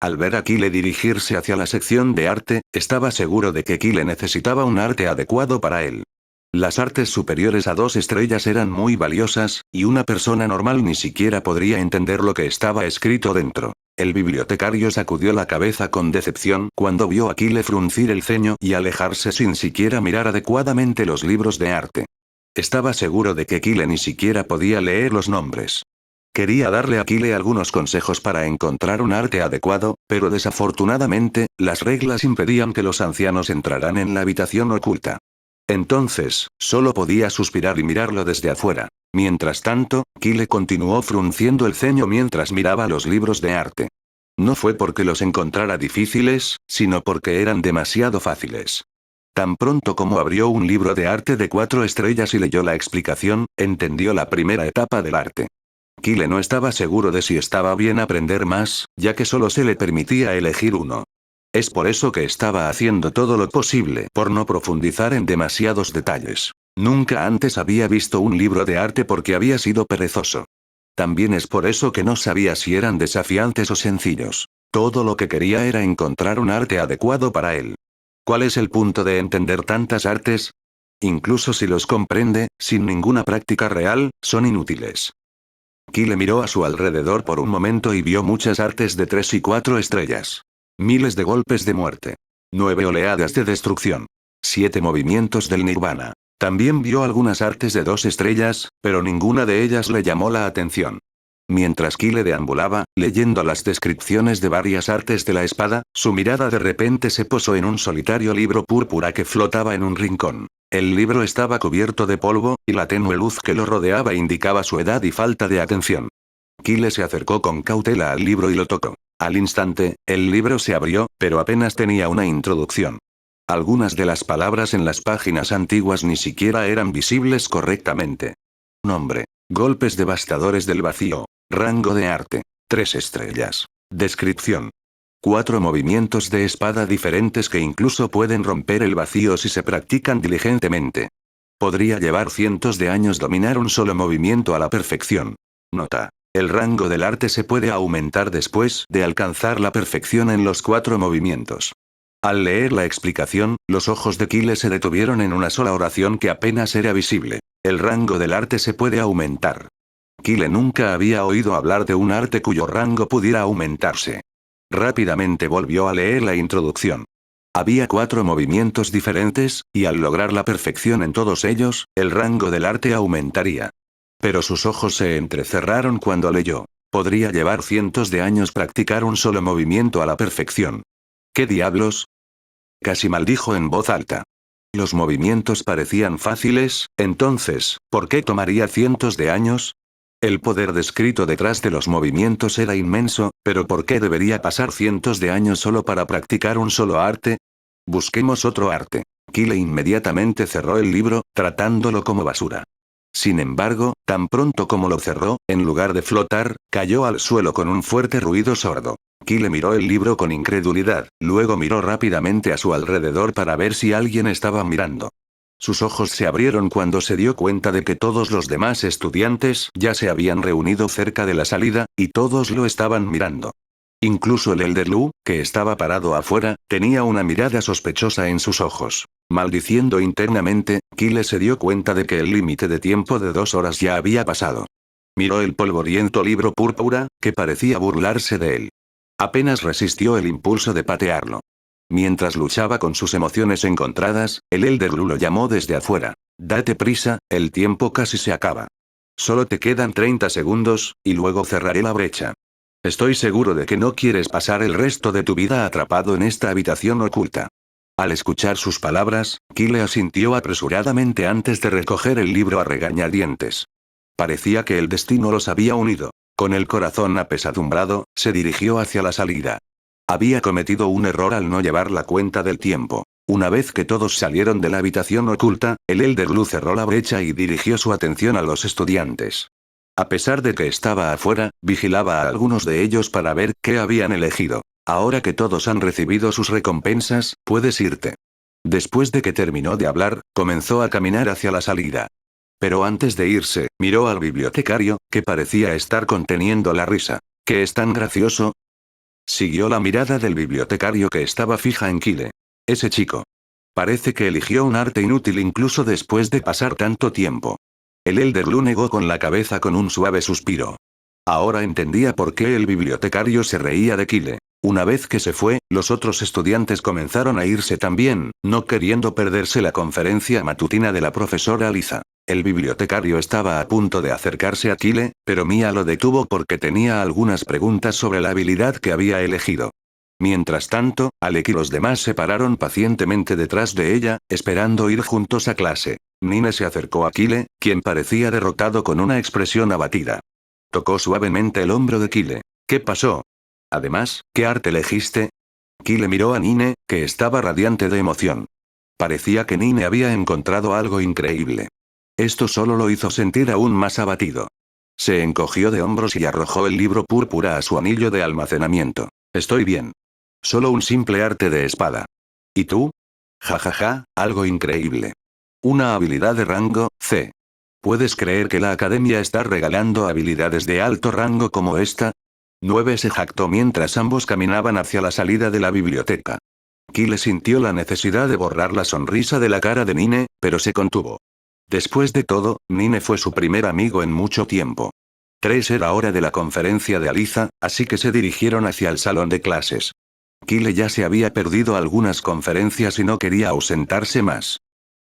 Al ver a Kyle dirigirse hacia la sección de arte, estaba seguro de que Kyle necesitaba un arte adecuado para él. Las artes superiores a 2 estrellas eran muy valiosas, y una persona normal ni siquiera podría entender lo que estaba escrito dentro. El bibliotecario sacudió la cabeza con decepción cuando vio a Kyle fruncir el ceño y alejarse sin siquiera mirar adecuadamente los libros de arte. Estaba seguro de que Kyle ni siquiera podía leer los nombres. Quería darle a Kyle algunos consejos para encontrar un arte adecuado, pero desafortunadamente, las reglas impedían que los ancianos entraran en la habitación oculta. Entonces, solo podía suspirar y mirarlo desde afuera. Mientras tanto, Kyle continuó frunciendo el ceño mientras miraba los libros de arte. No fue porque los encontrara difíciles, sino porque eran demasiado fáciles. Tan pronto como abrió un libro de arte de 4 estrellas y leyó la explicación, entendió la primera etapa del arte. Kyle no estaba seguro de si estaba bien aprender más, ya que solo se le permitía elegir uno. Es por eso que estaba haciendo todo lo posible por no profundizar en demasiados detalles. Nunca antes había visto un libro de arte porque había sido perezoso. También es por eso que no sabía si eran desafiantes o sencillos. Todo lo que quería era encontrar un arte adecuado para él. ¿Cuál es el punto de entender tantas artes? Incluso si los comprende, sin ninguna práctica real, son inútiles. Kyle miró a su alrededor por un momento y vio muchas artes de 3 y 4 estrellas. Miles de golpes de muerte. 9 oleadas de destrucción. 7 movimientos del nirvana. También vio algunas artes de 2 estrellas, pero ninguna de ellas le llamó la atención. Mientras Kyle deambulaba, leyendo las descripciones de varias artes de la espada, su mirada de repente se posó en un solitario libro púrpura que flotaba en un rincón. El libro estaba cubierto de polvo, y la tenue luz que lo rodeaba indicaba su edad y falta de atención. Kyle se acercó con cautela al libro y lo tocó. Al instante, el libro se abrió, pero apenas tenía una introducción. Algunas de las palabras en las páginas antiguas ni siquiera eran visibles correctamente. Nombre. Golpes devastadores del vacío. Rango de arte. 3 estrellas. Descripción. 4 movimientos de espada diferentes que incluso pueden romper el vacío si se practican diligentemente. Podría llevar cientos de años dominar un solo movimiento a la perfección. Nota. El rango del arte se puede aumentar después de alcanzar la perfección en los 4 movimientos. Al leer la explicación, los ojos de Kyle se detuvieron en una sola oración que apenas era visible. El rango del arte se puede aumentar. Kyle nunca había oído hablar de un arte cuyo rango pudiera aumentarse. Rápidamente volvió a leer la introducción. Había 4 movimientos diferentes, y al lograr la perfección en todos ellos, el rango del arte aumentaría. Pero sus ojos se entrecerraron cuando leyó. Podría llevar cientos de años practicar un solo movimiento a la perfección. ¿Qué diablos? Casi maldijo en voz alta. Los movimientos parecían fáciles, entonces, ¿por qué tomaría cientos de años? El poder descrito detrás de los movimientos era inmenso, pero ¿por qué debería pasar cientos de años solo para practicar un solo arte? Busquemos otro arte. Kyle inmediatamente cerró el libro, tratándolo como basura. Sin embargo, tan pronto como lo cerró, en lugar de flotar, cayó al suelo con un fuerte ruido sordo. Kyle miró el libro con incredulidad, luego miró rápidamente a su alrededor para ver si alguien estaba mirando. Sus ojos se abrieron cuando se dio cuenta de que todos los demás estudiantes ya se habían reunido cerca de la salida, y todos lo estaban mirando. Incluso el Elder Lu, que estaba parado afuera, tenía una mirada sospechosa en sus ojos. Maldiciendo internamente, Kyle se dio cuenta de que el límite de tiempo de 2 horas ya había pasado. Miró el polvoriento libro púrpura, que parecía burlarse de él. Apenas resistió el impulso de patearlo. Mientras luchaba con sus emociones encontradas, el Elder Lu lo llamó desde afuera. Date prisa, el tiempo casi se acaba. Solo te quedan 30 segundos, y luego cerraré la brecha. Estoy seguro de que no quieres pasar el resto de tu vida atrapado en esta habitación oculta. Al escuchar sus palabras, Kyle asintió apresuradamente antes de recoger el libro a regañadientes. Parecía que el destino los había unido. Con el corazón apesadumbrado, se dirigió hacia la salida. Había cometido un error al no llevar la cuenta del tiempo. Una vez que todos salieron de la habitación oculta, el Elder Lu cerró la brecha y dirigió su atención a los estudiantes. A pesar de que estaba afuera, vigilaba a algunos de ellos para ver qué habían elegido. Ahora que todos han recibido sus recompensas, puedes irte. Después de que terminó de hablar, comenzó a caminar hacia la salida. Pero antes de irse, miró al bibliotecario, que parecía estar conteniendo la risa. ¿Qué es tan gracioso? Siguió la mirada del bibliotecario que estaba fija en Kyle. Ese chico. Parece que eligió un arte inútil incluso después de pasar tanto tiempo. El Elder Lu negó con la cabeza con un suave suspiro. Ahora entendía por qué el bibliotecario se reía de Kyle. Una vez que se fue, los otros estudiantes comenzaron a irse también, no queriendo perderse la conferencia matutina de la profesora Lisa. El bibliotecario estaba a punto de acercarse a Kyle, pero Mia lo detuvo porque tenía algunas preguntas sobre la habilidad que había elegido. Mientras tanto, Alec y los demás se pararon pacientemente detrás de ella, esperando ir juntos a clase. Nine se acercó a Kyle, quien parecía derrotado con una expresión abatida. Tocó suavemente el hombro de Kyle. ¿Qué pasó? Además, ¿qué arte elegiste? Kyle miró a Nine, que estaba radiante de emoción. Parecía que Nine había encontrado algo increíble. Esto solo lo hizo sentir aún más abatido. Se encogió de hombros y arrojó el libro púrpura a su anillo de almacenamiento. Estoy bien. Solo un simple arte de espada. ¿Y tú? Jajaja, algo increíble. Una habilidad de rango C. ¿Puedes creer que la academia está regalando habilidades de alto rango como esta? 9 se jactó mientras ambos caminaban hacia la salida de la biblioteca. Kyle sintió la necesidad de borrar la sonrisa de la cara de Nine, pero se contuvo. Después de todo, Nine fue su primer amigo en mucho tiempo. 3 era hora de la conferencia de Aliza, así que se dirigieron hacia el salón de clases. Kyle ya se había perdido algunas conferencias y no quería ausentarse más.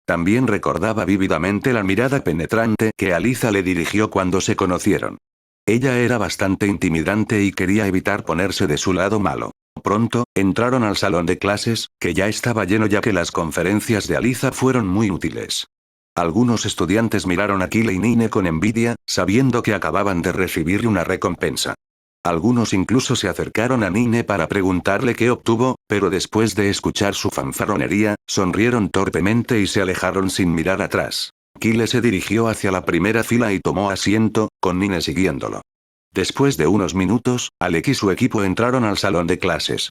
También recordaba vívidamente la mirada penetrante que Aliza le dirigió cuando se conocieron. Ella era bastante intimidante y quería evitar ponerse de su lado malo. Pronto, entraron al salón de clases, que ya estaba lleno ya que las conferencias de Aliza fueron muy útiles. Algunos estudiantes miraron a Kyle y Nine con envidia, sabiendo que acababan de recibir una recompensa. Algunos incluso se acercaron a Nine para preguntarle qué obtuvo, pero después de escuchar su fanfarronería, sonrieron torpemente y se alejaron sin mirar atrás. Kyle se dirigió hacia la primera fila y tomó asiento, con Nine siguiéndolo. Después de unos minutos, Alec y su equipo entraron al salón de clases.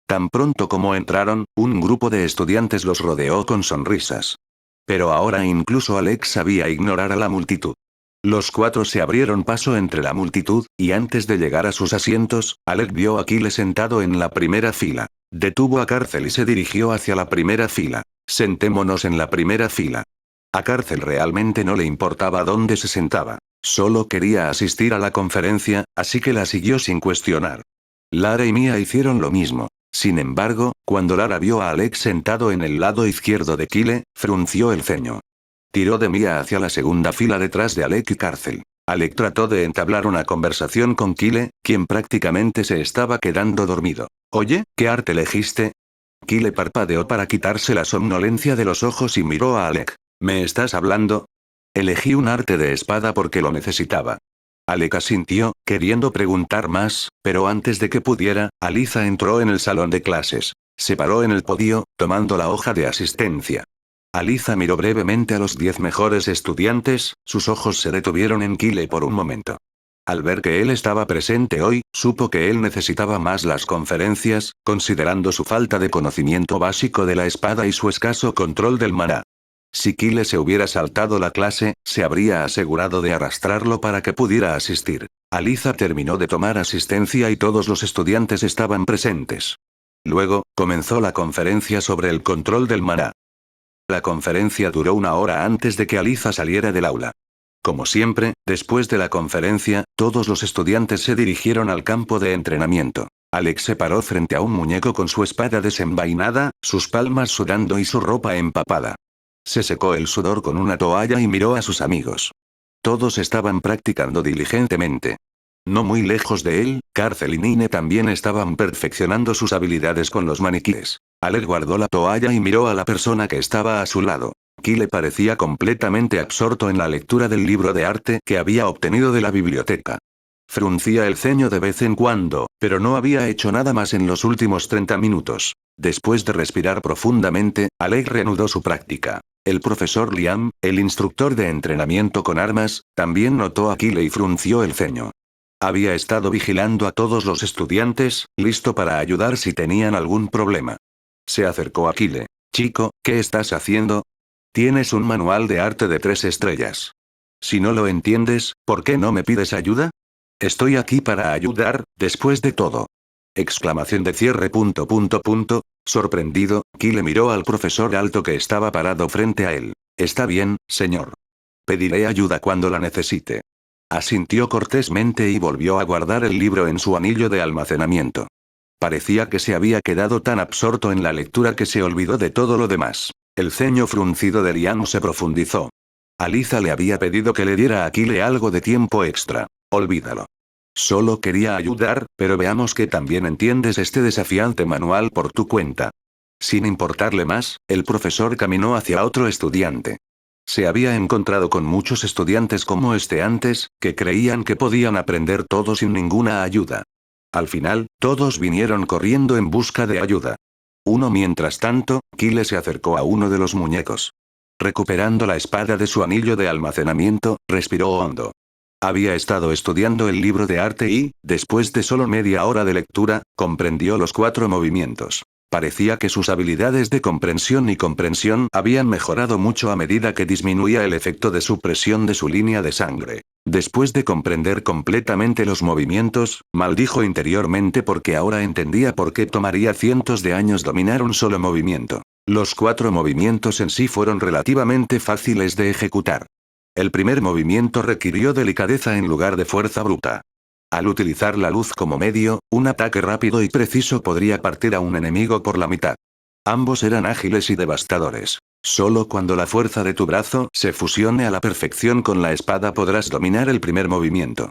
Tan pronto como entraron, un grupo de estudiantes los rodeó con sonrisas. Pero ahora incluso Alec sabía ignorar a la multitud. Los cuatro se abrieron paso entre la multitud, y antes de llegar a sus asientos, Alec vio a Kyle sentado en la primera fila. Detuvo a Cárcel y se dirigió hacia la primera fila. Sentémonos en la primera fila. A Cárcel realmente no le importaba dónde se sentaba. Solo quería asistir a la conferencia, así que la siguió sin cuestionar. Lara y Mia hicieron lo mismo. Sin embargo, cuando Lara vio a Alec sentado en el lado izquierdo de Kyle, frunció el ceño. Tiró de Mia hacia la segunda fila detrás de Alec y Cárcel. Alec trató de entablar una conversación con Kyle, quien prácticamente se estaba quedando dormido. Oye, ¿qué arte elegiste? Kyle parpadeó para quitarse la somnolencia de los ojos y miró a Alec. ¿Me estás hablando? Elegí un arte de espada porque lo necesitaba. Alec asintió, queriendo preguntar más, pero antes de que pudiera, Aliza entró en el salón de clases. Se paró en el podio, tomando la hoja de asistencia. Aliza miró brevemente a los 10 mejores estudiantes, sus ojos se detuvieron en Kyle por un momento. Al ver que él estaba presente hoy, supo que él necesitaba más las conferencias, considerando su falta de conocimiento básico de la espada y su escaso control del maná. Si Kyle se hubiera saltado la clase, se habría asegurado de arrastrarlo para que pudiera asistir. Aliza terminó de tomar asistencia y todos los estudiantes estaban presentes. Luego, comenzó la conferencia sobre el control del maná. La conferencia duró 1 hora antes de que Aliza saliera del aula. Como siempre, después de la conferencia, todos los estudiantes se dirigieron al campo de entrenamiento. Alex se paró frente a un muñeco con su espada desenvainada, sus palmas sudando y su ropa empapada. Se secó el sudor con una toalla y miró a sus amigos. Todos estaban practicando diligentemente. No muy lejos de él, Cárcel y Nine también estaban perfeccionando sus habilidades con los maniquíes. Alec guardó la toalla y miró a la persona que estaba a su lado. Kyle parecía completamente absorto en la lectura del libro de arte que había obtenido de la biblioteca. Fruncía el ceño de vez en cuando, pero no había hecho nada más en los últimos 30 minutos. Después de respirar profundamente, Alec reanudó su práctica. El profesor Liam, el instructor de entrenamiento con armas, también notó a Kyle y frunció el ceño. Había estado vigilando a todos los estudiantes, listo para ayudar si tenían algún problema. Se acercó a Kyle. Chico, ¿qué estás haciendo? Tienes un manual de arte de 3 estrellas. Si no lo entiendes, ¿por qué no me pides ayuda? Estoy aquí para ayudar, después de todo. Exclamación de cierre. Sorprendido, Kyle miró al profesor alto que estaba parado frente a él. Está bien, señor. Pediré ayuda cuando la necesite. Asintió cortésmente y volvió a guardar el libro en su anillo de almacenamiento. Parecía que se había quedado tan absorto en la lectura que se olvidó de todo lo demás. El ceño fruncido de Liam se profundizó. Aliza le había pedido que le diera a Kyle algo de tiempo extra. Olvídalo. Solo quería ayudar, pero veamos que también entiendes este desafiante manual por tu cuenta. Sin importarle más, el profesor caminó hacia otro estudiante. Se había encontrado con muchos estudiantes como este antes, que creían que podían aprender todo sin ninguna ayuda. Al final, todos vinieron corriendo en busca de ayuda. Mientras tanto, Kyle se acercó a uno de los muñecos. Recuperando la espada de su anillo de almacenamiento, respiró hondo. Había estado estudiando el libro de arte y, después de solo media hora de lectura, comprendió los 4 movimientos. Parecía que sus habilidades de comprensión y comprensión habían mejorado mucho a medida que disminuía el efecto de supresión de su línea de sangre. Después de comprender completamente los movimientos, maldijo interiormente porque ahora entendía por qué tomaría cientos de años dominar un solo movimiento. Los 4 movimientos en sí fueron relativamente fáciles de ejecutar. El primer movimiento requirió delicadeza en lugar de fuerza bruta. Al utilizar la luz como medio, un ataque rápido y preciso podría partir a un enemigo por la mitad. Ambos eran ágiles y devastadores. Solo cuando la fuerza de tu brazo se fusione a la perfección con la espada podrás dominar el primer movimiento.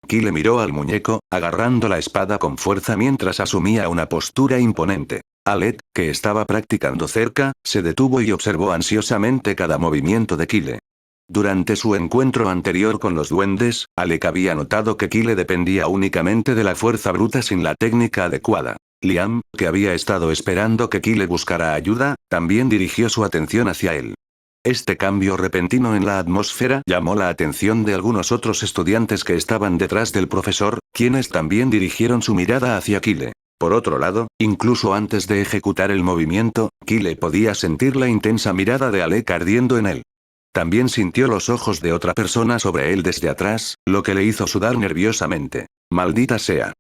Kile miró al muñeco, agarrando la espada con fuerza mientras asumía una postura imponente. Alec, que estaba practicando cerca, se detuvo y observó ansiosamente cada movimiento de Kile. Durante su encuentro anterior con los duendes, Alec había notado que Kile dependía únicamente de la fuerza bruta sin la técnica adecuada. Liam, que había estado esperando que Kile buscara ayuda, también dirigió su atención hacia él. Este cambio repentino en la atmósfera llamó la atención de algunos otros estudiantes que estaban detrás del profesor, quienes también dirigieron su mirada hacia Kile. Por otro lado, incluso antes de ejecutar el movimiento, Kile podía sentir la intensa mirada de Alec ardiendo en él. También sintió los ojos de otra persona sobre él desde atrás, lo que le hizo sudar nerviosamente. Maldita sea.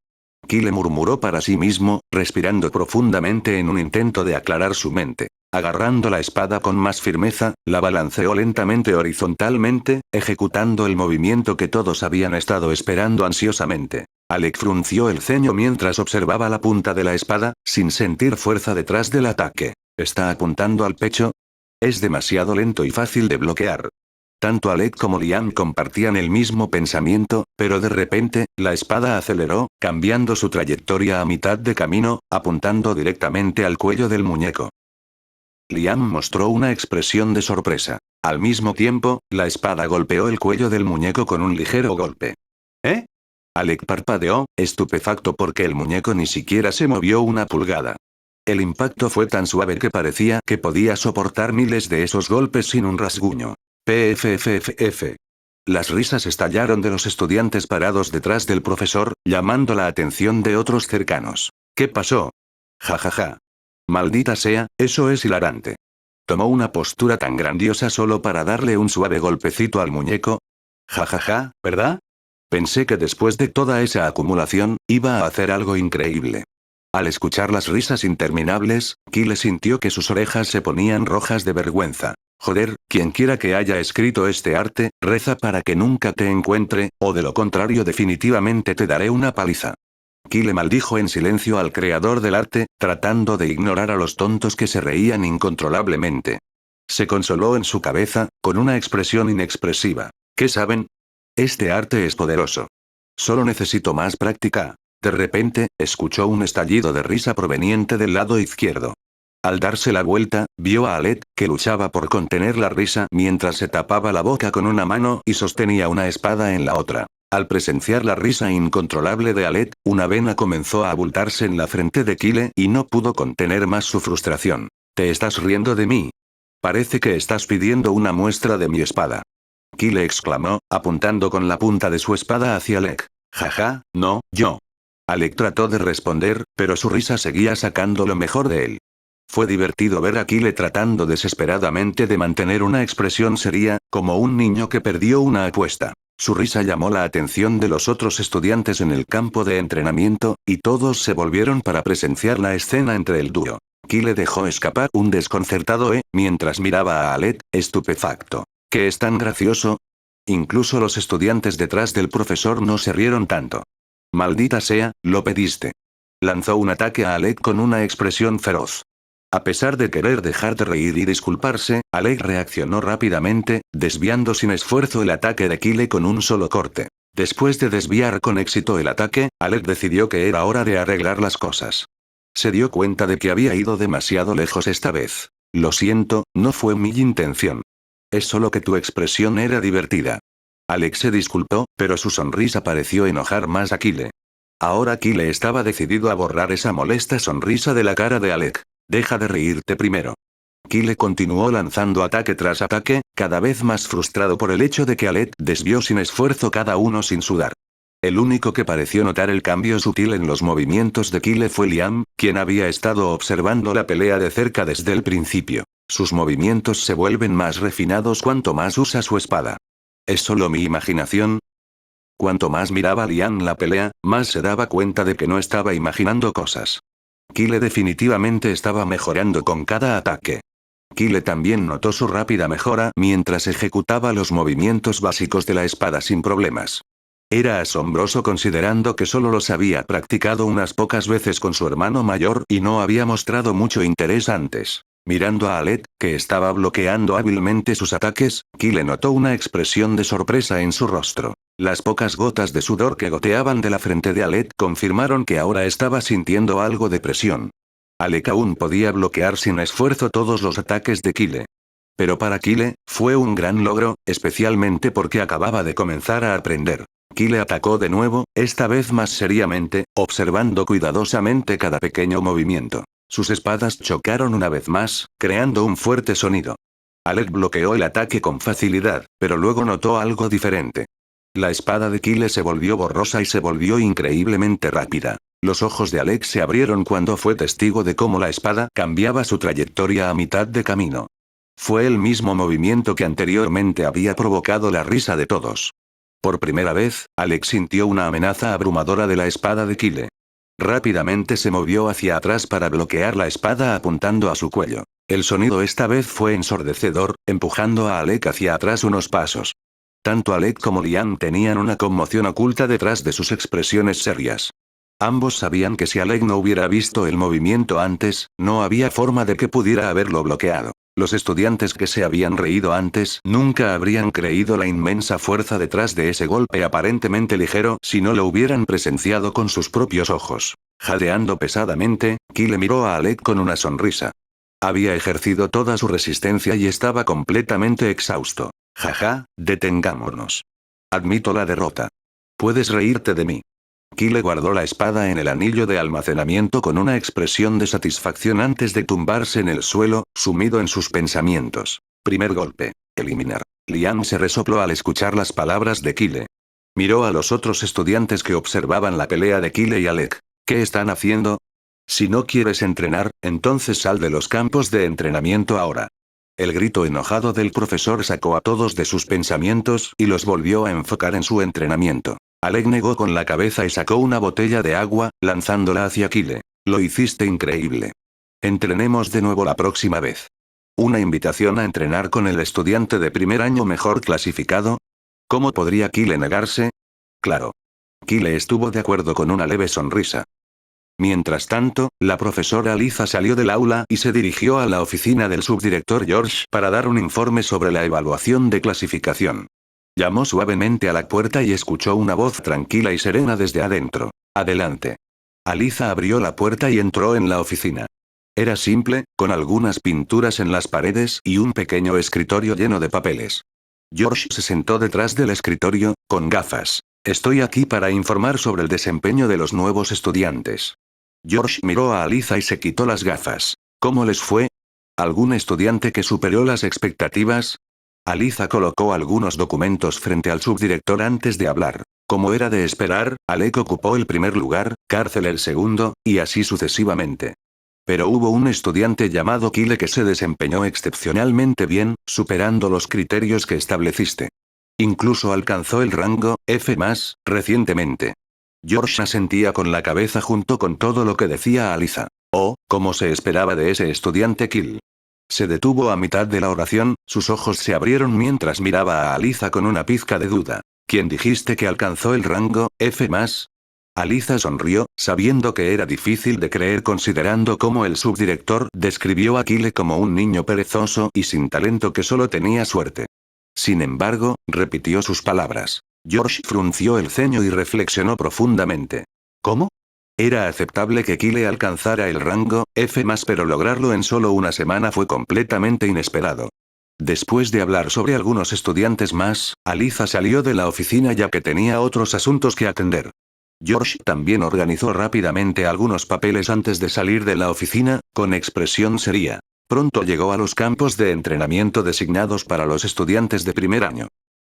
Kile murmuró para sí mismo, respirando profundamente en un intento de aclarar su mente. Agarrando la espada con más firmeza, la balanceó lentamente horizontalmente, ejecutando el movimiento que todos habían estado esperando ansiosamente. Alec frunció el ceño mientras observaba la punta de la espada, sin sentir fuerza detrás del ataque. ¿Está apuntando al pecho? Es demasiado lento y fácil de bloquear. Tanto Alec como Liam compartían el mismo pensamiento, pero de repente, la espada aceleró, cambiando su trayectoria a mitad de camino, apuntando directamente al cuello del muñeco. Liam mostró una expresión de sorpresa. Al mismo tiempo, la espada golpeó el cuello del muñeco con un ligero golpe. ¿Eh? Alec parpadeó, estupefacto porque el muñeco ni siquiera se movió una pulgada. El impacto fue tan suave que parecía que podía soportar miles de esos golpes sin un rasguño. PFFFF. Las risas estallaron de los estudiantes parados detrás del profesor, llamando la atención de otros cercanos. ¿Qué pasó? Jajaja. Maldita sea, eso es hilarante. Tomó una postura tan grandiosa solo para darle un suave golpecito al muñeco. Jajaja, ¿verdad? Pensé que después de toda esa acumulación, iba a hacer algo increíble. Al escuchar las risas interminables, Kile sintió que sus orejas se ponían rojas de vergüenza. Joder, quienquiera que haya escrito este arte, reza para que nunca te encuentre, o de lo contrario definitivamente te daré una paliza. Kile maldijo en silencio al creador del arte, tratando de ignorar a los tontos que se reían incontrolablemente. Se consoló en su cabeza, con una expresión inexpresiva. ¿Qué saben? Este arte es poderoso. Solo necesito más práctica. De repente, escuchó un estallido de risa proveniente del lado izquierdo. Al darse la vuelta, vio a Alec, que luchaba por contener la risa mientras se tapaba la boca con una mano y sostenía una espada en la otra. Al presenciar la risa incontrolable de Alec, una vena comenzó a abultarse en la frente de Kile y no pudo contener más su frustración. ¿Te estás riendo de mí? Parece que estás pidiendo una muestra de mi espada. Kile exclamó, apuntando con la punta de su espada hacia Alec. Jaja, no, yo. Alec trató de responder, pero su risa seguía sacando lo mejor de él. Fue divertido ver a Kile tratando desesperadamente de mantener una expresión seria, como un niño que perdió una apuesta. Su risa llamó la atención de los otros estudiantes en el campo de entrenamiento, y todos se volvieron para presenciar la escena entre el dúo. Kile dejó escapar un desconcertado mientras miraba a Alec, estupefacto. ¿Qué es tan gracioso? Incluso los estudiantes detrás del profesor no se rieron tanto. Maldita sea, lo pediste. Lanzó un ataque a Alec con una expresión feroz. A pesar de querer dejar de reír y disculparse, Alec reaccionó rápidamente, desviando sin esfuerzo el ataque de Kile con un solo corte. Después de desviar con éxito el ataque, Alec decidió que era hora de arreglar las cosas. Se dio cuenta de que había ido demasiado lejos esta vez. Lo siento, no fue mi intención. Es solo que tu expresión era divertida. Alec se disculpó, pero su sonrisa pareció enojar más a Kile. Ahora Kile estaba decidido a borrar esa molesta sonrisa de la cara de Alec. Deja de reírte primero. Kile continuó lanzando ataque tras ataque, cada vez más frustrado por el hecho de que Alec desvió sin esfuerzo cada uno sin sudar. El único que pareció notar el cambio sutil en los movimientos de Kile fue Liam, quien había estado observando la pelea de cerca desde el principio. Sus movimientos se vuelven más refinados cuanto más usa su espada. ¿Es solo mi imaginación? Cuanto más miraba Liam la pelea, más se daba cuenta de que no estaba imaginando cosas. Kile definitivamente estaba mejorando con cada ataque. Kile también notó su rápida mejora mientras ejecutaba los movimientos básicos de la espada sin problemas. Era asombroso considerando que solo los había practicado unas pocas veces con su hermano mayor y no había mostrado mucho interés antes. Mirando a Alec, que estaba bloqueando hábilmente sus ataques, Kile notó una expresión de sorpresa en su rostro. Las pocas gotas de sudor que goteaban de la frente de Alec confirmaron que ahora estaba sintiendo algo de presión. Alec aún podía bloquear sin esfuerzo todos los ataques de Kyle. Pero para Kyle, fue un gran logro, especialmente porque acababa de comenzar a aprender. Kyle atacó de nuevo, esta vez más seriamente, observando cuidadosamente cada pequeño movimiento. Sus espadas chocaron una vez más, creando un fuerte sonido. Alec bloqueó el ataque con facilidad, pero luego notó algo diferente. La espada de Kyle se volvió borrosa y se volvió increíblemente rápida. Los ojos de Alec se abrieron cuando fue testigo de cómo la espada cambiaba su trayectoria a mitad de camino. Fue el mismo movimiento que anteriormente había provocado la risa de todos. Por primera vez, Alec sintió una amenaza abrumadora de la espada de Kyle. Rápidamente se movió hacia atrás para bloquear la espada apuntando a su cuello. El sonido esta vez fue ensordecedor, empujando a Alec hacia atrás unos pasos. Tanto Alec como Liam tenían una conmoción oculta detrás de sus expresiones serias. Ambos sabían que si Alec no hubiera visto el movimiento antes, no había forma de que pudiera haberlo bloqueado. Los estudiantes que se habían reído antes nunca habrían creído la inmensa fuerza detrás de ese golpe aparentemente ligero si no lo hubieran presenciado con sus propios ojos. Jadeando pesadamente, Kyle miró a Alec con una sonrisa. Había ejercido toda su resistencia y estaba completamente exhausto. Jaja, detengámonos. Admito la derrota. Puedes reírte de mí. Kyle guardó la espada en el anillo de almacenamiento con una expresión de satisfacción antes de tumbarse en el suelo, sumido en sus pensamientos. Primer golpe. Eliminar. Liam se resopló al escuchar las palabras de Kyle. Miró a los otros estudiantes que observaban la pelea de Kyle y Alec. ¿Qué están haciendo? Si no quieres entrenar, entonces sal de los campos de entrenamiento ahora. El grito enojado del profesor sacó a todos de sus pensamientos y los volvió a enfocar en su entrenamiento. Alec negó con la cabeza y sacó una botella de agua, lanzándola hacia Kyle. Lo hiciste increíble. Entrenemos de nuevo la próxima vez. ¿Una invitación a entrenar con el estudiante de primer año mejor clasificado? ¿Cómo podría Kyle negarse? Claro. Kyle estuvo de acuerdo con una leve sonrisa. Mientras tanto, la profesora Liza salió del aula y se dirigió a la oficina del subdirector George para dar un informe sobre la evaluación de clasificación. Llamó suavemente a la puerta y escuchó una voz tranquila y serena desde adentro. Adelante. Aliza abrió la puerta y entró en la oficina. Era simple, con algunas pinturas en las paredes y un pequeño escritorio lleno de papeles. George se sentó detrás del escritorio, con gafas. Estoy aquí para informar sobre el desempeño de los nuevos estudiantes. George miró a Aliza y se quitó las gafas. ¿Cómo les fue? ¿Algún estudiante que superó las expectativas? Aliza colocó algunos documentos frente al subdirector antes de hablar. Como era de esperar, Alec ocupó el primer lugar, Cárcel el segundo, y así sucesivamente. Pero hubo un estudiante llamado Kyle que se desempeñó excepcionalmente bien, superando los criterios que estableciste. Incluso alcanzó el rango F+, recientemente. George asentía con la cabeza junto con todo lo que decía Aliza. Oh, como se esperaba de ese estudiante Kyle. Se detuvo a mitad de la oración, sus ojos se abrieron mientras miraba a Aliza con una pizca de duda. ¿Quién dijiste que alcanzó el rango F+? Aliza sonrió, sabiendo que era difícil de creer considerando cómo el subdirector describió a Kyle como un niño perezoso y sin talento que solo tenía suerte. Sin embargo, repitió sus palabras. George frunció el ceño y reflexionó profundamente. ¿Cómo? Era aceptable que Kyle alcanzara el rango F+, pero lograrlo en solo una semana fue completamente inesperado. Después de hablar sobre algunos estudiantes más, Aliza salió de la oficina ya que tenía otros asuntos que atender. George también organizó rápidamente algunos papeles antes de salir de la oficina, con expresión seria. Pronto llegó a los campos de entrenamiento designados para los estudiantes de primer año.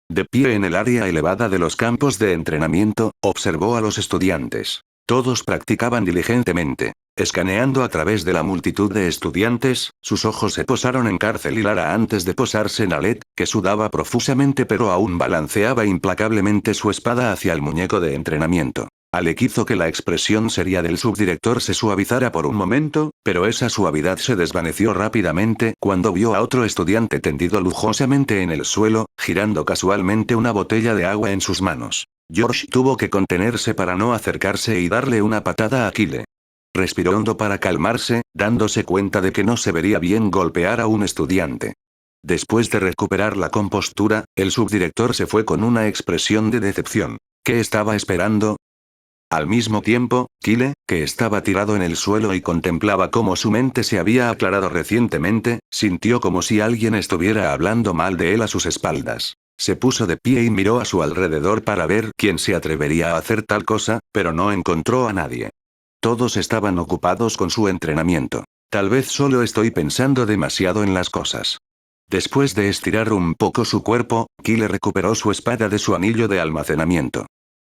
De pie en el área elevada de los campos de entrenamiento, observó a los estudiantes. Todos practicaban diligentemente. Escaneando a través de la multitud de estudiantes, sus ojos se posaron en Cárcel y Lara antes de posarse en Alec, que sudaba profusamente pero aún balanceaba implacablemente su espada hacia el muñeco de entrenamiento. Alec hizo que la expresión seria del subdirector se suavizara por un momento, pero esa suavidad se desvaneció rápidamente cuando vio a otro estudiante tendido lujosamente en el suelo, girando casualmente una botella de agua en sus manos. George tuvo que contenerse para no acercarse y darle una patada a Kyle. Respiró hondo para calmarse, dándose cuenta de que no se vería bien golpear a un estudiante. Después de recuperar la compostura, el subdirector se fue con una expresión de decepción. ¿Qué estaba esperando? Al mismo tiempo, Kyle, que estaba tirado en el suelo y contemplaba cómo su mente se había aclarado recientemente, sintió como si alguien estuviera hablando mal de él a sus espaldas. Se puso de pie y miró a su alrededor para ver quién se atrevería a hacer tal cosa, pero no encontró a nadie. Todos estaban ocupados con su entrenamiento. Tal vez solo estoy pensando demasiado en las cosas. Después de estirar un poco su cuerpo, Kyle recuperó su espada de su anillo de almacenamiento.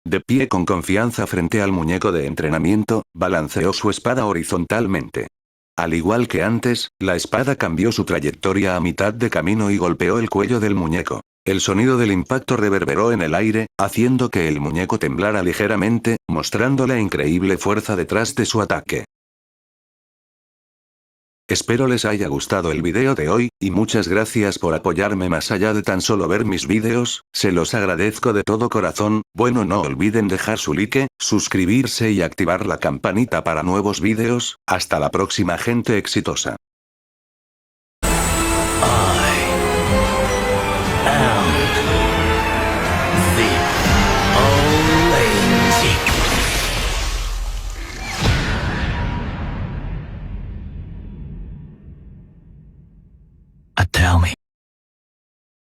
De pie con confianza frente al muñeco de entrenamiento, balanceó su espada horizontalmente. Al igual que antes, la espada cambió su trayectoria a mitad de camino y golpeó el cuello del muñeco. El sonido del impacto reverberó en el aire, haciendo que el muñeco temblara ligeramente, mostrando la increíble fuerza detrás de su ataque. Espero les haya gustado el video de hoy, y muchas gracias por apoyarme más allá de tan solo ver mis videos, se los agradezco de todo corazón. Bueno, no olviden dejar su like, suscribirse y activar la campanita para nuevos videos. Hasta la próxima, gente exitosa.